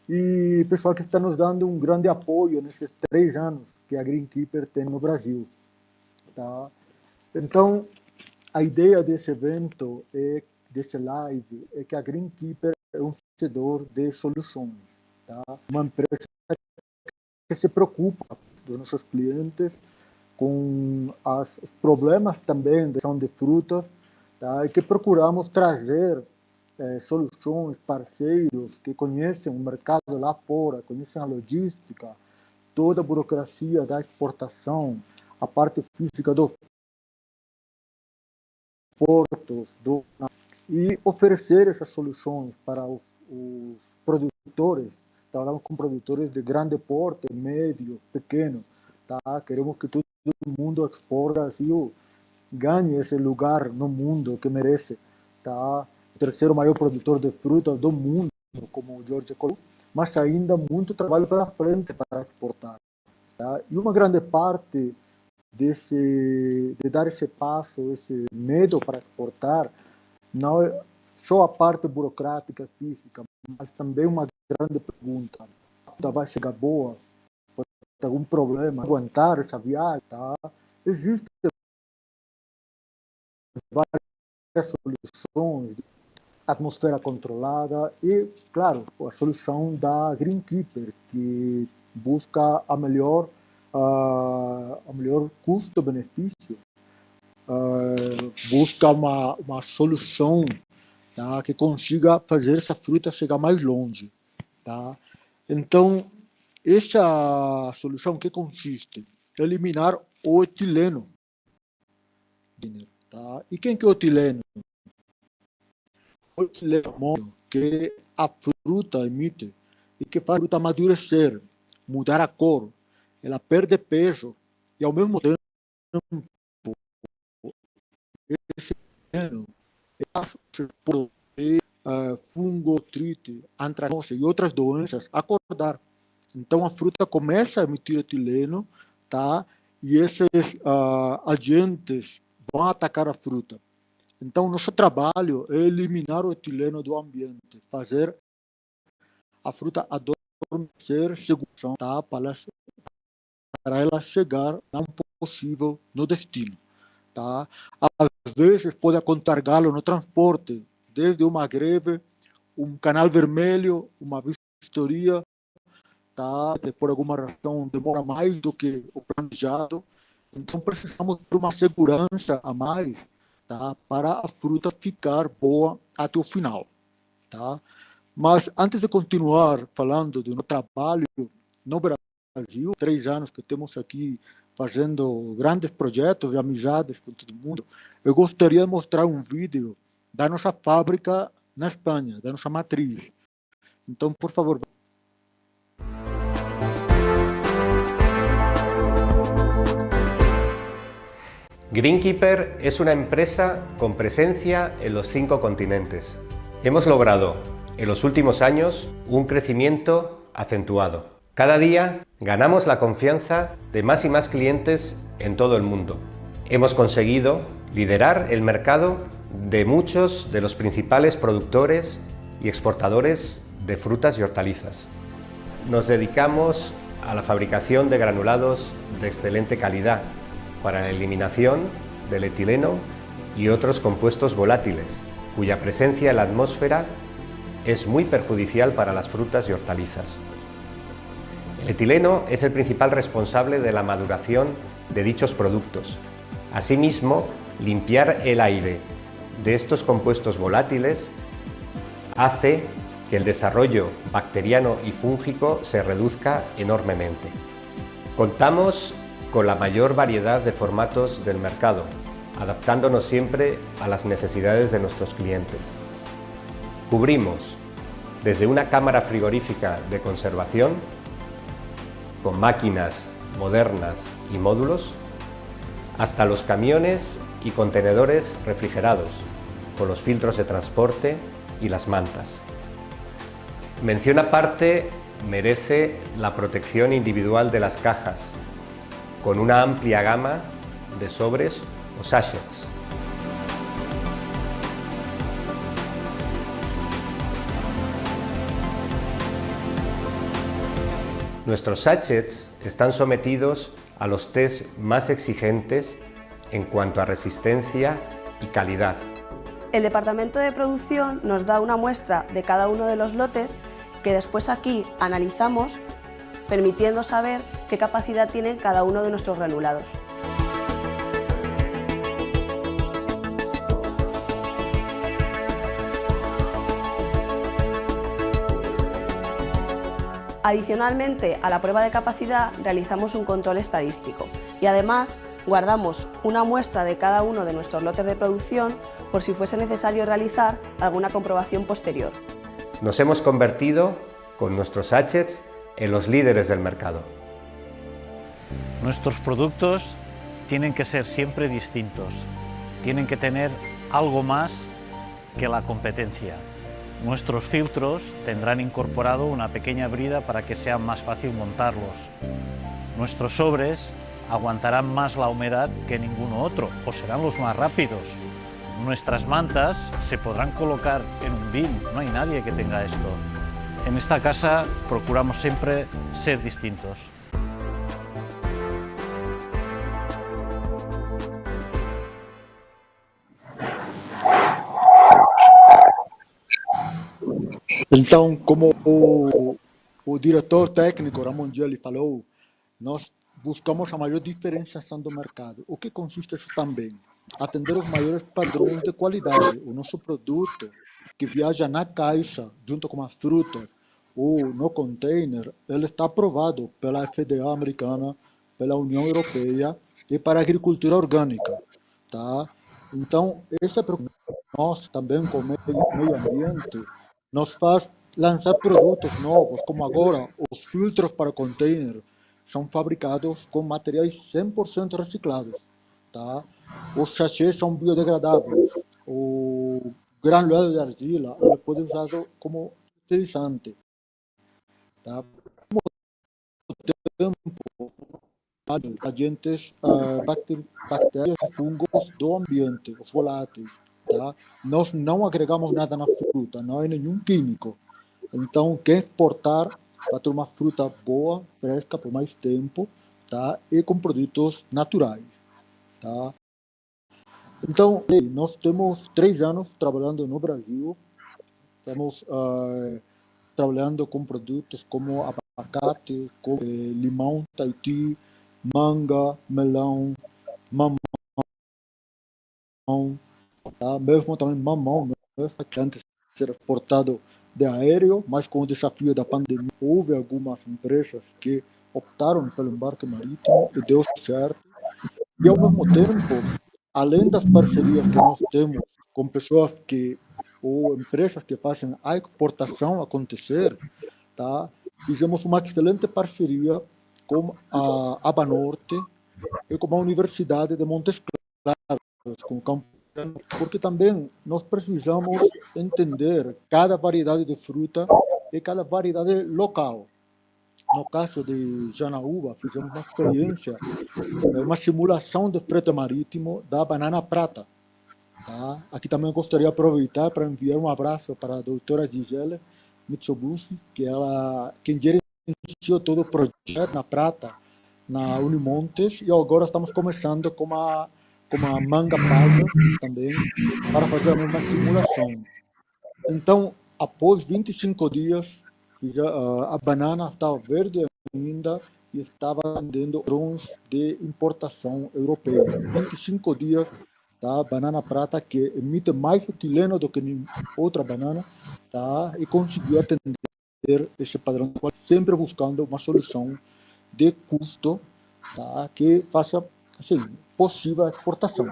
E pessoal que está nos dando um grande apoio nesses 3 anos que a Greenkeeper tem no Brasil, tá? Então, a ideia desse evento, desse live, é que a Greenkeeper é um fornecedor de soluções, tá? Uma empresa que se preocupa dos nossos clientes com os problemas também de são de frutas, tá? E que procuramos trazer soluções, parceiros que conhecem o mercado lá fora, conhecem a logística, toda a burocracia da exportação, a parte física dos portos, e oferecer essas soluções para os produtores. Trabalhamos com produtores de grande porte, médio, pequeno. Tá? Queremos que todo mundo exporte o Brasil, ganhe esse lugar no mundo que merece. Tá? O terceiro maior produtor de frutas do mundo, como o Jorge colocou, mas ainda muito trabalho pela frente para exportar. Tá? E uma grande parte de dar esse passo, esse medo para exportar, não é só a parte burocrática, física, mas também uma grande pergunta. A fruta vai chegar boa? Pode ter algum problema? Aguentar essa viagem? Tá? Existem várias soluções, atmosfera controlada e, claro, a solução da Greenkeeper, que busca a melhor custo-benefício, busca uma solução, tá, que consiga fazer essa fruta chegar mais longe. Tá? Então, essa solução que consiste em eliminar o etileno. Tá? E quem que é o etileno? O etileno que a fruta emite e que faz a fruta amadurecer, mudar a cor, ela perde peso e, ao mesmo tempo, esse veneno pode fungo, trite, antranose e outras doenças acordar. Então, a fruta começa a emitir etileno, tá? E esses agentes vão atacar a fruta. Então, nosso trabalho é eliminar o etileno do ambiente, fazer a fruta adormecer segura, tá? Para ela chegar ao possível no destino. Tá? Às vezes pode acontecer galo no transporte, desde uma greve, um canal vermelho, uma vistoria, tá? Por alguma razão demora mais do que o planejado. Então precisamos de uma segurança a mais, tá? Para a fruta ficar boa até o final. Tá? Mas antes de continuar falando do nosso trabalho no Brasil, 3 anos que temos aqui fazendo grandes projetos de amizades com todo mundo, eu gostaria de mostrar um vídeo da nossa fábrica na Espanha, da nossa matriz. Então, por favor. Greenkeeper es una empresa con presencia en los 5 continentes. Hemos logrado en los últimos años un crecimiento acentuado. Cada día ganamos la confianza de más y más clientes en todo el mundo. Hemos conseguido liderar el mercado de muchos de los principales productores y exportadores de frutas y hortalizas. Nos dedicamos a la fabricación de granulados de excelente calidad para la eliminación del etileno y otros compuestos volátiles, cuya presencia en la atmósfera es muy perjudicial para las frutas y hortalizas. El etileno es el principal responsable de la maduración de dichos productos. Asimismo, limpiar el aire de estos compuestos volátiles hace que el desarrollo bacteriano y fúngico se reduzca enormemente. Contamos con la mayor variedad de formatos del mercado, adaptándonos siempre a las necesidades de nuestros clientes. Cubrimos desde una cámara frigorífica de conservación, con máquinas modernas y módulos, hasta los camiones y contenedores refrigerados, con los filtros de transporte y las mantas. Mención aparte merece la protección individual de las cajas, con una amplia gama de sobres o sachets. Nuestros sachets están sometidos a los test más exigentes en cuanto a resistencia y calidad. El departamento de producción nos da una muestra de cada uno de los lotes que después aquí analizamos, permitiendo saber qué capacidad tienen cada uno de nuestros granulados. Adicionalmente a la prueba de capacidad realizamos un control estadístico y además guardamos una muestra de cada uno de nuestros lotes de producción por si fuese necesario realizar alguna comprobación posterior. Nos hemos convertido con nuestros sachets en los líderes del mercado. Nuestros productos tienen que ser siempre distintos, tienen que tener algo más que la competencia. Nuestros filtros tendrán incorporado una pequeña brida para que sea más fácil montarlos. Nuestros sobres aguantarán más la humedad que ninguno otro o serán los más rápidos. Nuestras mantas se podrán colocar en un bin, no hay nadie que tenga esto. En esta casa procuramos siempre ser distintos. Então, como o diretor técnico Ramon Gelli falou, nós buscamos a maior diferenciação do mercado. O que consiste isso também? Atender os maiores padrões de qualidade. O nosso produto que viaja na caixa, junto com as frutas, ou no container, ele está aprovado pela FDA americana, pela União Europeia e para a agricultura orgânica. Tá? Então, essa preocupação nós também com o meio ambiente nos faz lançar produtos novos, como agora os filtros para container são fabricados com materiais 100% reciclados, tá? Os sachês são biodegradáveis, o granulado de argila ele pode ser usado como fertilizante, tá? Ao mesmo tempo, agentes bactérias e fungos do ambiente, os voláteis, tá? Nós não agregamos nada na fruta, não é nenhum químico. Então, quem exportar vai ter uma fruta boa, fresca por mais tempo, tá? E com produtos naturais, tá? Então, nós temos 3 anos trabalhando no Brasil, estamos trabalhando com produtos como abacate, como limão, Tahiti, manga, melão, mamão, tá? Mesmo também mamão, que antes era exportado de aéreo, mas com o desafio da pandemia, houve algumas empresas que optaram pelo embarque marítimo e deu certo. E ao mesmo tempo, além das parcerias que nós temos com pessoas ou empresas que fazem a exportação acontecer, tá? Fizemos uma excelente parceria com a Abanorte e com a Universidade de Montes Claros, com o campus, porque também nós precisamos entender cada variedade de fruta e cada variedade local. No caso de Janaúba, fizemos uma experiência, uma simulação de frete marítimo da banana prata. Tá? Aqui também gostaria de aproveitar para enviar um abraço para a doutora Gisele Mitsubishi, que ela quem gerenciou todo o projeto na prata, na Unimontes, e agora estamos começando com a manga palma também, para fazer a mesma simulação. Então, após 25 dias, a banana estava verde ainda e estava vendendo grãos de importação europeia. 25 dias, tá? Banana prata que emite mais etileno do que outra banana, tá? E conseguiu atender esse padrão, sempre buscando uma solução de custo, tá? Que faça assim, possível a exportação,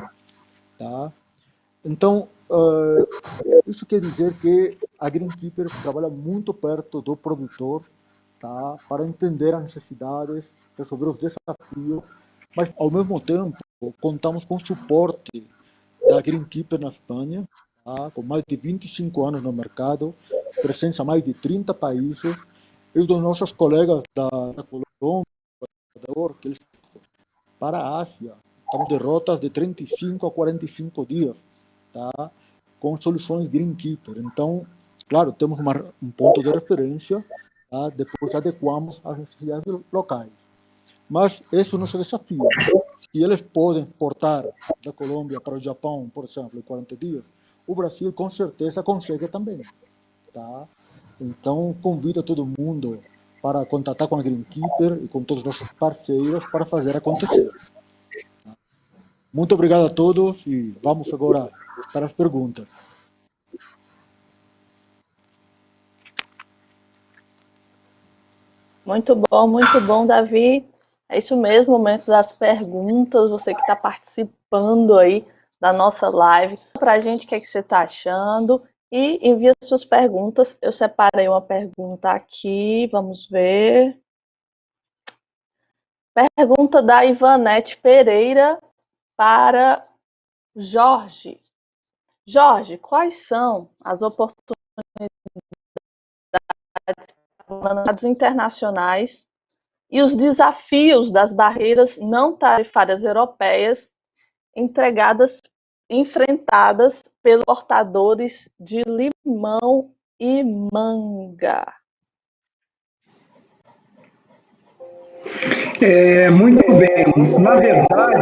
tá? Então, isso quer dizer que a Greenkeeper trabalha muito perto do produtor, tá? Para entender as necessidades, resolver os desafios, mas ao mesmo tempo contamos com suporte da Greenkeeper na Espanha, tá? Com mais de 25 anos no mercado, presença em mais de 30 países, e dos nossos colegas da Colômbia, que eles para a Ásia, estamos de rotas de 35 a 45 dias, tá? Com soluções Greenkeeper. Então, claro, temos um ponto de referência, tá? Depois adequamos às necessidades locais. Mas esse é o nosso desafio. Se eles podem exportar da Colômbia para o Japão, por exemplo, em 40 dias, o Brasil com certeza consegue também, tá? Então, convido todo mundo para contatar com a Greenkeeper e com todos os nossos parceiros para fazer acontecer. Muito obrigado a todos e vamos agora para as perguntas. Muito bom, Davi. É isso mesmo, momento das perguntas. Você que está participando aí da nossa live, para a gente o que é que você está achando e envia suas perguntas. Eu separei uma pergunta aqui, vamos ver. Pergunta da Ivanete Pereira para Jorge. Jorge, quais são as oportunidades internacionais e os desafios das barreiras não tarifárias europeias enfrentadas pelos portadores de limão e manga? Muito bem. Na verdade,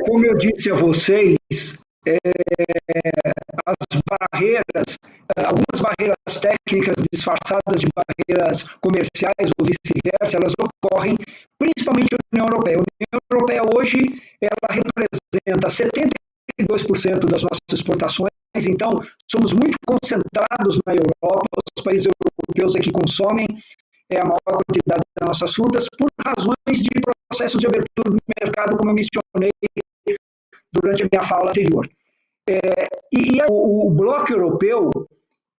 como eu disse a vocês, as barreiras, algumas barreiras técnicas disfarçadas de barreiras comerciais ou vice-versa, elas ocorrem principalmente na União Europeia. A União Europeia hoje, ela representa 72% das nossas exportações, então somos muito concentrados na Europa, os países europeus aqui consomem a maior quantidade das nossas frutas por razões de processos de abertura do mercado, como eu mencionei durante a minha fala anterior. O bloco europeu,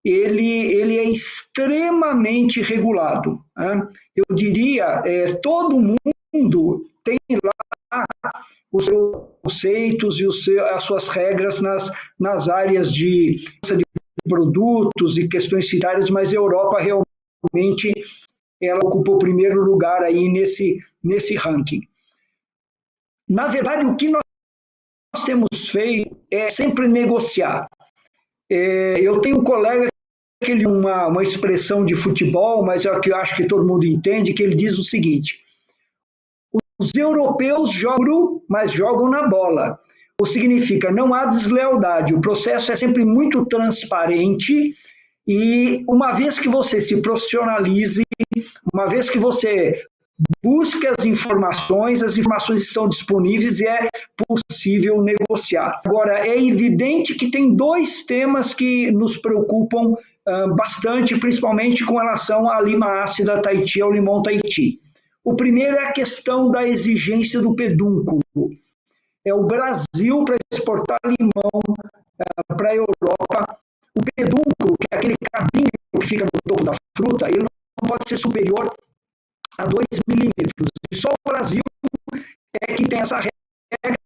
ele é extremamente regulado, né? Eu diria, todo mundo tem lá os seus conceitos e as suas regras nas áreas de produtos e questões citárias, mas a Europa realmente ela ocupa o primeiro lugar aí nesse ranking. Na verdade, o que nós temos feito é sempre negociar. Eu tenho um colega que ele uma expressão de futebol, mas é o que eu acho que todo mundo entende, que ele diz o seguinte: os europeus jogam, mas jogam na bola. O que significa, não há deslealdade, o processo é sempre muito transparente e uma vez que você se profissionalize, uma vez que você busque as informações estão disponíveis e é possível negociar. Agora, é evidente que tem dois temas que nos preocupam bastante, principalmente com relação à lima ácida Tahiti, ao limão Tahiti. O primeiro é a questão da exigência do pedúnculo. É o Brasil, para exportar limão para a Europa, o pedúnculo, que é aquele cabinho que fica no topo da fruta, ele não pode ser superior a 2 milímetros. E só o Brasil é que tem essa regra,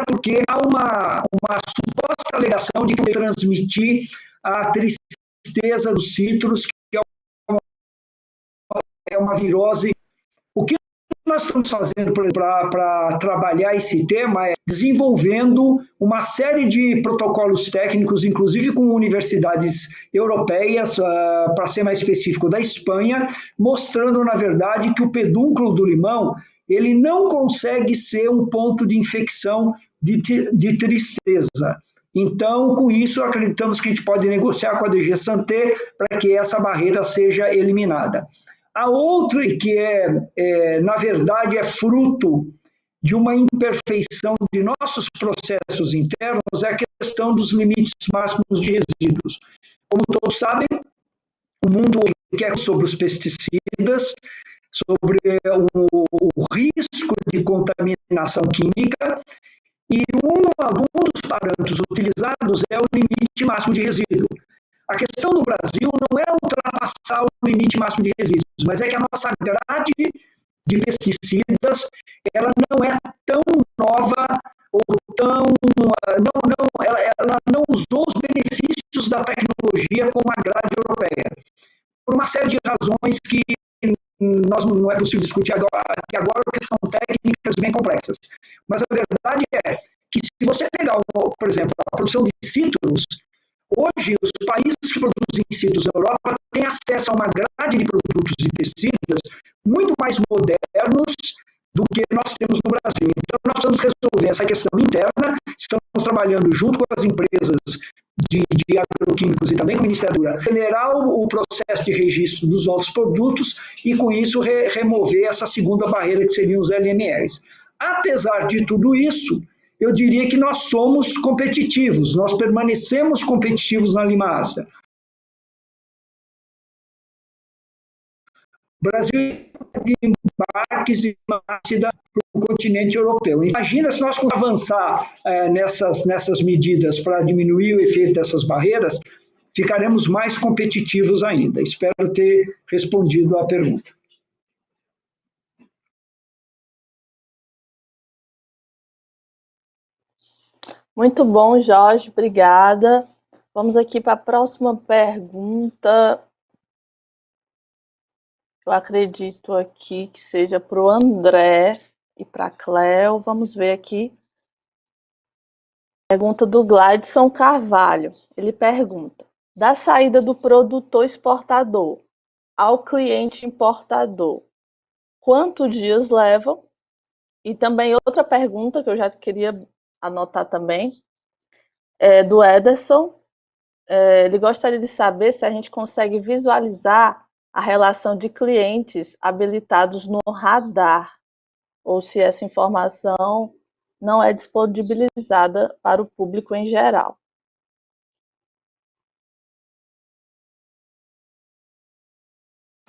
porque há uma suposta alegação de que vai transmitir a tristeza dos citros, que é uma virose. O que nós estamos fazendo para trabalhar esse tema é desenvolvendo uma série de protocolos técnicos, inclusive com universidades europeias, para ser mais específico, da Espanha, mostrando, na verdade, que o pedúnculo do limão ele não consegue ser um ponto de infecção de tristeza. Então, com isso, acreditamos que a gente pode negociar com a DG Santé para que essa barreira seja eliminada. A outra, que na verdade, é fruto de uma imperfeição de nossos processos internos, é a questão dos limites máximos de resíduos. Como todos sabem, o mundo quer sobre os pesticidas, sobre o risco de contaminação química, e um dos parâmetros utilizados é o limite máximo de resíduo. A questão do Brasil não é ultrapassar o limite máximo de resíduos, mas é que a nossa grade de pesticidas ela não é tão nova ou tão... Ela não usou os benefícios da tecnologia como a grade europeia. Por uma série de razões que não é possível discutir agora, porque são técnicas bem complexas. Mas a verdade é que se você pegar, por exemplo, a produção de citros, hoje, os países que produzem citros na Europa têm acesso a uma grade de produtos e pesticidas muito mais modernos do que nós temos no Brasil. Então, nós precisamos resolver essa questão interna, estamos trabalhando junto com as empresas de agroquímicos e também com o Ministério da Agricultura, acelerar o processo de registro dos novos produtos e, com isso, remover essa segunda barreira que seriam os LMLs. Apesar de tudo isso, eu diria que nós somos competitivos, nós permanecemos competitivos na lima ácida. O Brasil tem embarques de lima ácida para o continente europeu. Imagina se nós avançar nessas medidas para diminuir o efeito dessas barreiras, ficaremos mais competitivos ainda. Espero ter respondido à pergunta. Muito bom, Jorge, obrigada. Vamos aqui para a próxima pergunta. Eu acredito aqui que seja para o André e para a Cleo. Vamos ver aqui. Pergunta do Gladson Carvalho. Ele pergunta: da saída do produtor exportador ao cliente importador, quantos dias levam? E também outra pergunta que eu já queria anotar também, do Ederson. Ele gostaria de saber se a gente consegue visualizar a relação de clientes habilitados no radar, ou se essa informação não é disponibilizada para o público em geral.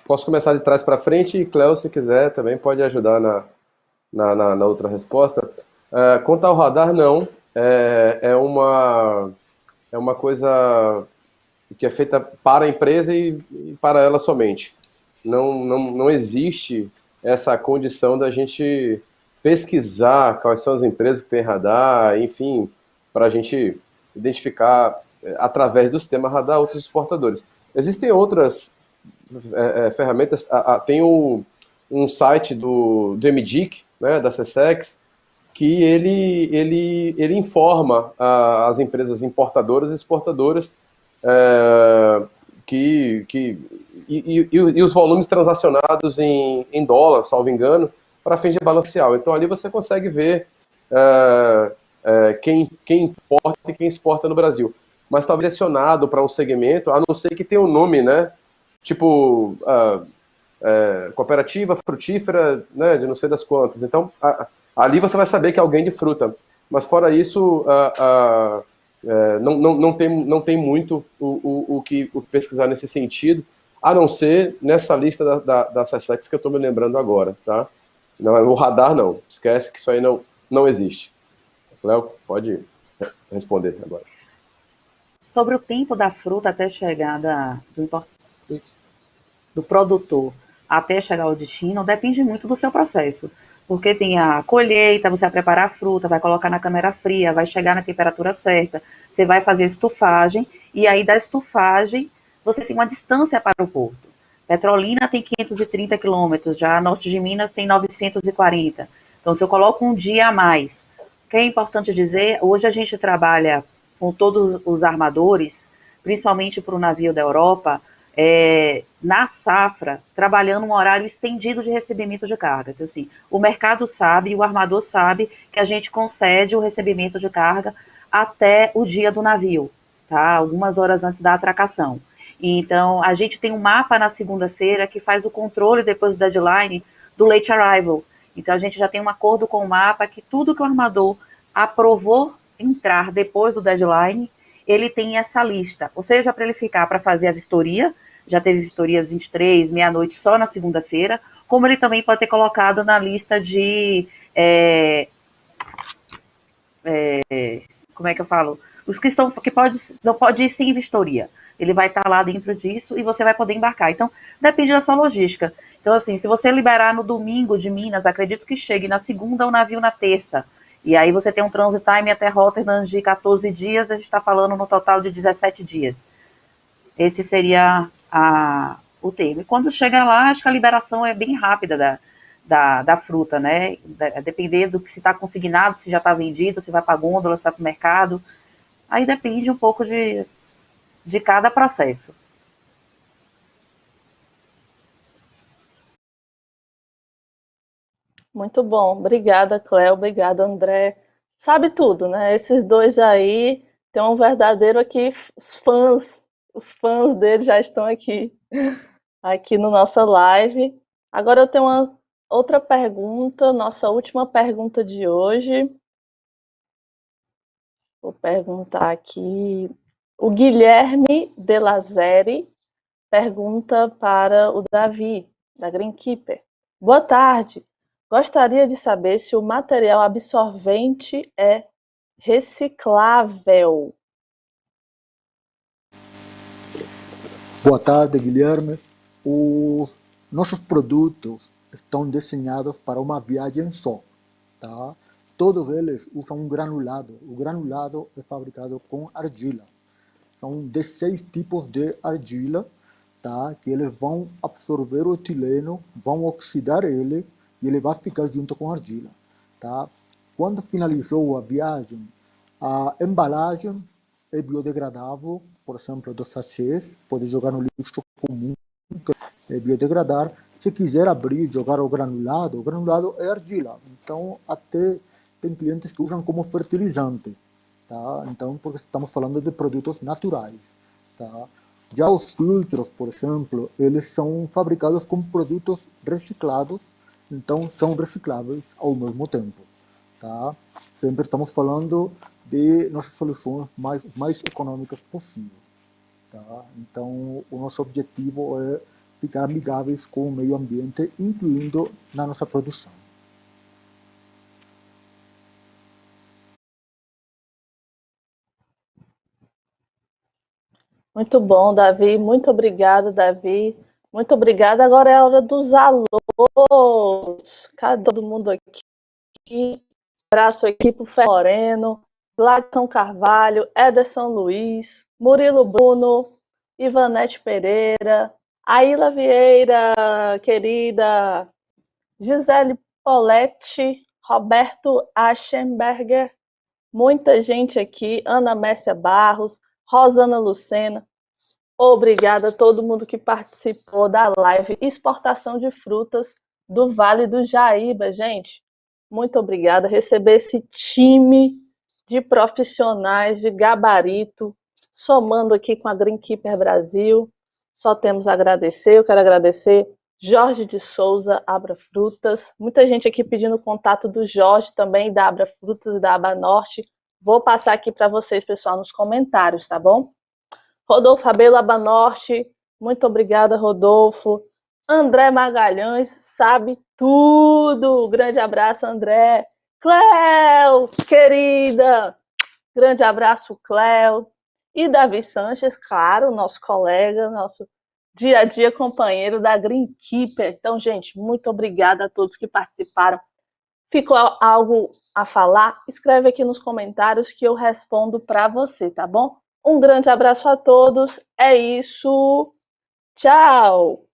Posso começar de trás para frente e, Cleo, se quiser, também pode ajudar na outra resposta. Quanto ao radar, não. É uma coisa que é feita para a empresa e para ela somente. Não existe essa condição da gente pesquisar quais são as empresas que têm radar, enfim, para a gente identificar através do sistema radar outros exportadores. Existem outras ferramentas, tem um site do MDIC, né, da SESEX, que ele informa as empresas importadoras e exportadoras e os volumes transacionados em dólar, salvo engano, para fins de balancear. Então ali você consegue ver quem importa e quem exporta no Brasil. Mas está direcionado para um segmento, a não ser que tenha um nome, né? Tipo cooperativa frutífera, né, de não sei das quantas. Então ali você vai saber que é alguém de fruta. Mas fora isso, não tem muito o que pesquisar nesse sentido, a não ser nessa lista da SESEX que eu estou me lembrando agora, tá? Não, o radar não, esquece que isso aí não existe. Léo, pode responder agora. Sobre o tempo da fruta até chegar do produtor até chegar ao destino, depende muito do seu processo. Porque tem a colheita, você vai preparar a fruta, vai colocar na câmara fria, vai chegar na temperatura certa, você vai fazer a estufagem, e aí da estufagem você tem uma distância para o porto. Petrolina tem 530 quilômetros, já Norte de Minas tem 940. Então, se eu coloco um dia a mais, o que é importante dizer, hoje a gente trabalha com todos os armadores, principalmente para o navio da Europa, na safra, trabalhando um horário estendido de recebimento de carga. Então, assim, o mercado sabe, o armador sabe que a gente concede o recebimento de carga até o dia do navio, tá? Algumas horas antes da atracação. Então, a gente tem um mapa na segunda-feira que faz o controle depois do deadline do late arrival. Então, a gente já tem um acordo com o mapa que tudo que o armador aprovou entrar depois do deadline, ele tem essa lista, ou seja, para ele ficar para fazer a vistoria, já teve vistorias 23, meia-noite só na segunda-feira, como ele também pode ter colocado na lista de, como é que eu falo? Os que não pode ir sem vistoria. Ele vai estar lá dentro disso e você vai poder embarcar. Então, depende da sua logística. Então, assim, se você liberar no domingo de Minas, acredito que chegue na segunda o navio na terça. E aí você tem um transit time até Rotterdam de 14 dias, a gente está falando no total de 17 dias. Esse seria o termo. E quando chega lá, acho que a liberação é bem rápida da fruta, né? Dependendo do que se está consignado, se já está vendido, se vai para a gôndola, se vai para o mercado. Aí depende um pouco de cada processo. Muito bom. Obrigada, Cléo. Obrigada, André. Sabe tudo, né? Esses dois aí tem um verdadeiro aqui, os fãs dele já estão aqui no nossa live. Agora eu tenho uma outra pergunta, nossa última pergunta de hoje. Vou perguntar aqui. O Guilherme de Lazeri pergunta para o Davi, da Greenkeeper. Boa tarde. Gostaria de saber se o material absorvente é reciclável. Boa tarde, Guilherme. Os nossos produtos estão desenhados para uma viagem só, tá? Todos eles usam um granulado. O granulado é fabricado com argila. São 16 tipos de argila, tá? Que eles vão absorver o etileno, vão oxidar ele e ele vai ficar junto com a argila, tá? Quando finalizou a viagem, a embalagem é biodegradável, por exemplo, dos sachês, pode jogar no lixo comum, é biodegradar. Se quiser abrir e jogar o granulado é argila. Então, até tem clientes que usam como fertilizante, tá? Então, porque estamos falando de produtos naturais, tá? Já os filtros, por exemplo, eles são fabricados com produtos reciclados, então são recicláveis ao mesmo tempo, tá? Sempre estamos falando de nossas soluções mais econômicas possíveis, tá? Então, o nosso objetivo é ficar amigáveis com o meio ambiente, incluindo na nossa produção. Muito bom, Davi. Muito obrigada, Davi. Muito obrigada. Agora é a hora dos alôs. Cadê todo mundo aqui? Abraço aqui pro Fer Moreno, Gladson Carvalho, Ederson Luiz, Murilo Bruno, Ivanete Pereira, Aila Vieira, querida, Gisele Poletti, Roberto Aschenberger, muita gente aqui, Ana Mércia Barros, Rosana Lucena. Obrigada a todo mundo que participou da live Exportação de Frutas do Vale do Jaíba, gente. Muito obrigada. Receber esse time de profissionais de gabarito, somando aqui com a Greenkeeper Brasil. Só temos a agradecer. Eu quero agradecer Jorge de Souza, Abra Frutas. Muita gente aqui pedindo o contato do Jorge também, da Abra Frutas e da Aba Norte. Vou passar aqui para vocês, pessoal, nos comentários, tá bom? Rodolfo Rabelo, Aba Norte, muito obrigada, Rodolfo. André Magalhães, sabe tudo. Grande abraço, André. Cléo, querida. Grande abraço, Cléo. E Davi Sanches, claro, nosso colega, nosso dia a dia companheiro da Greenkeeper. Então, gente, muito obrigada a todos que participaram. Ficou algo a falar? Escreve aqui nos comentários que eu respondo para você, tá bom? Um grande abraço a todos. É isso. Tchau!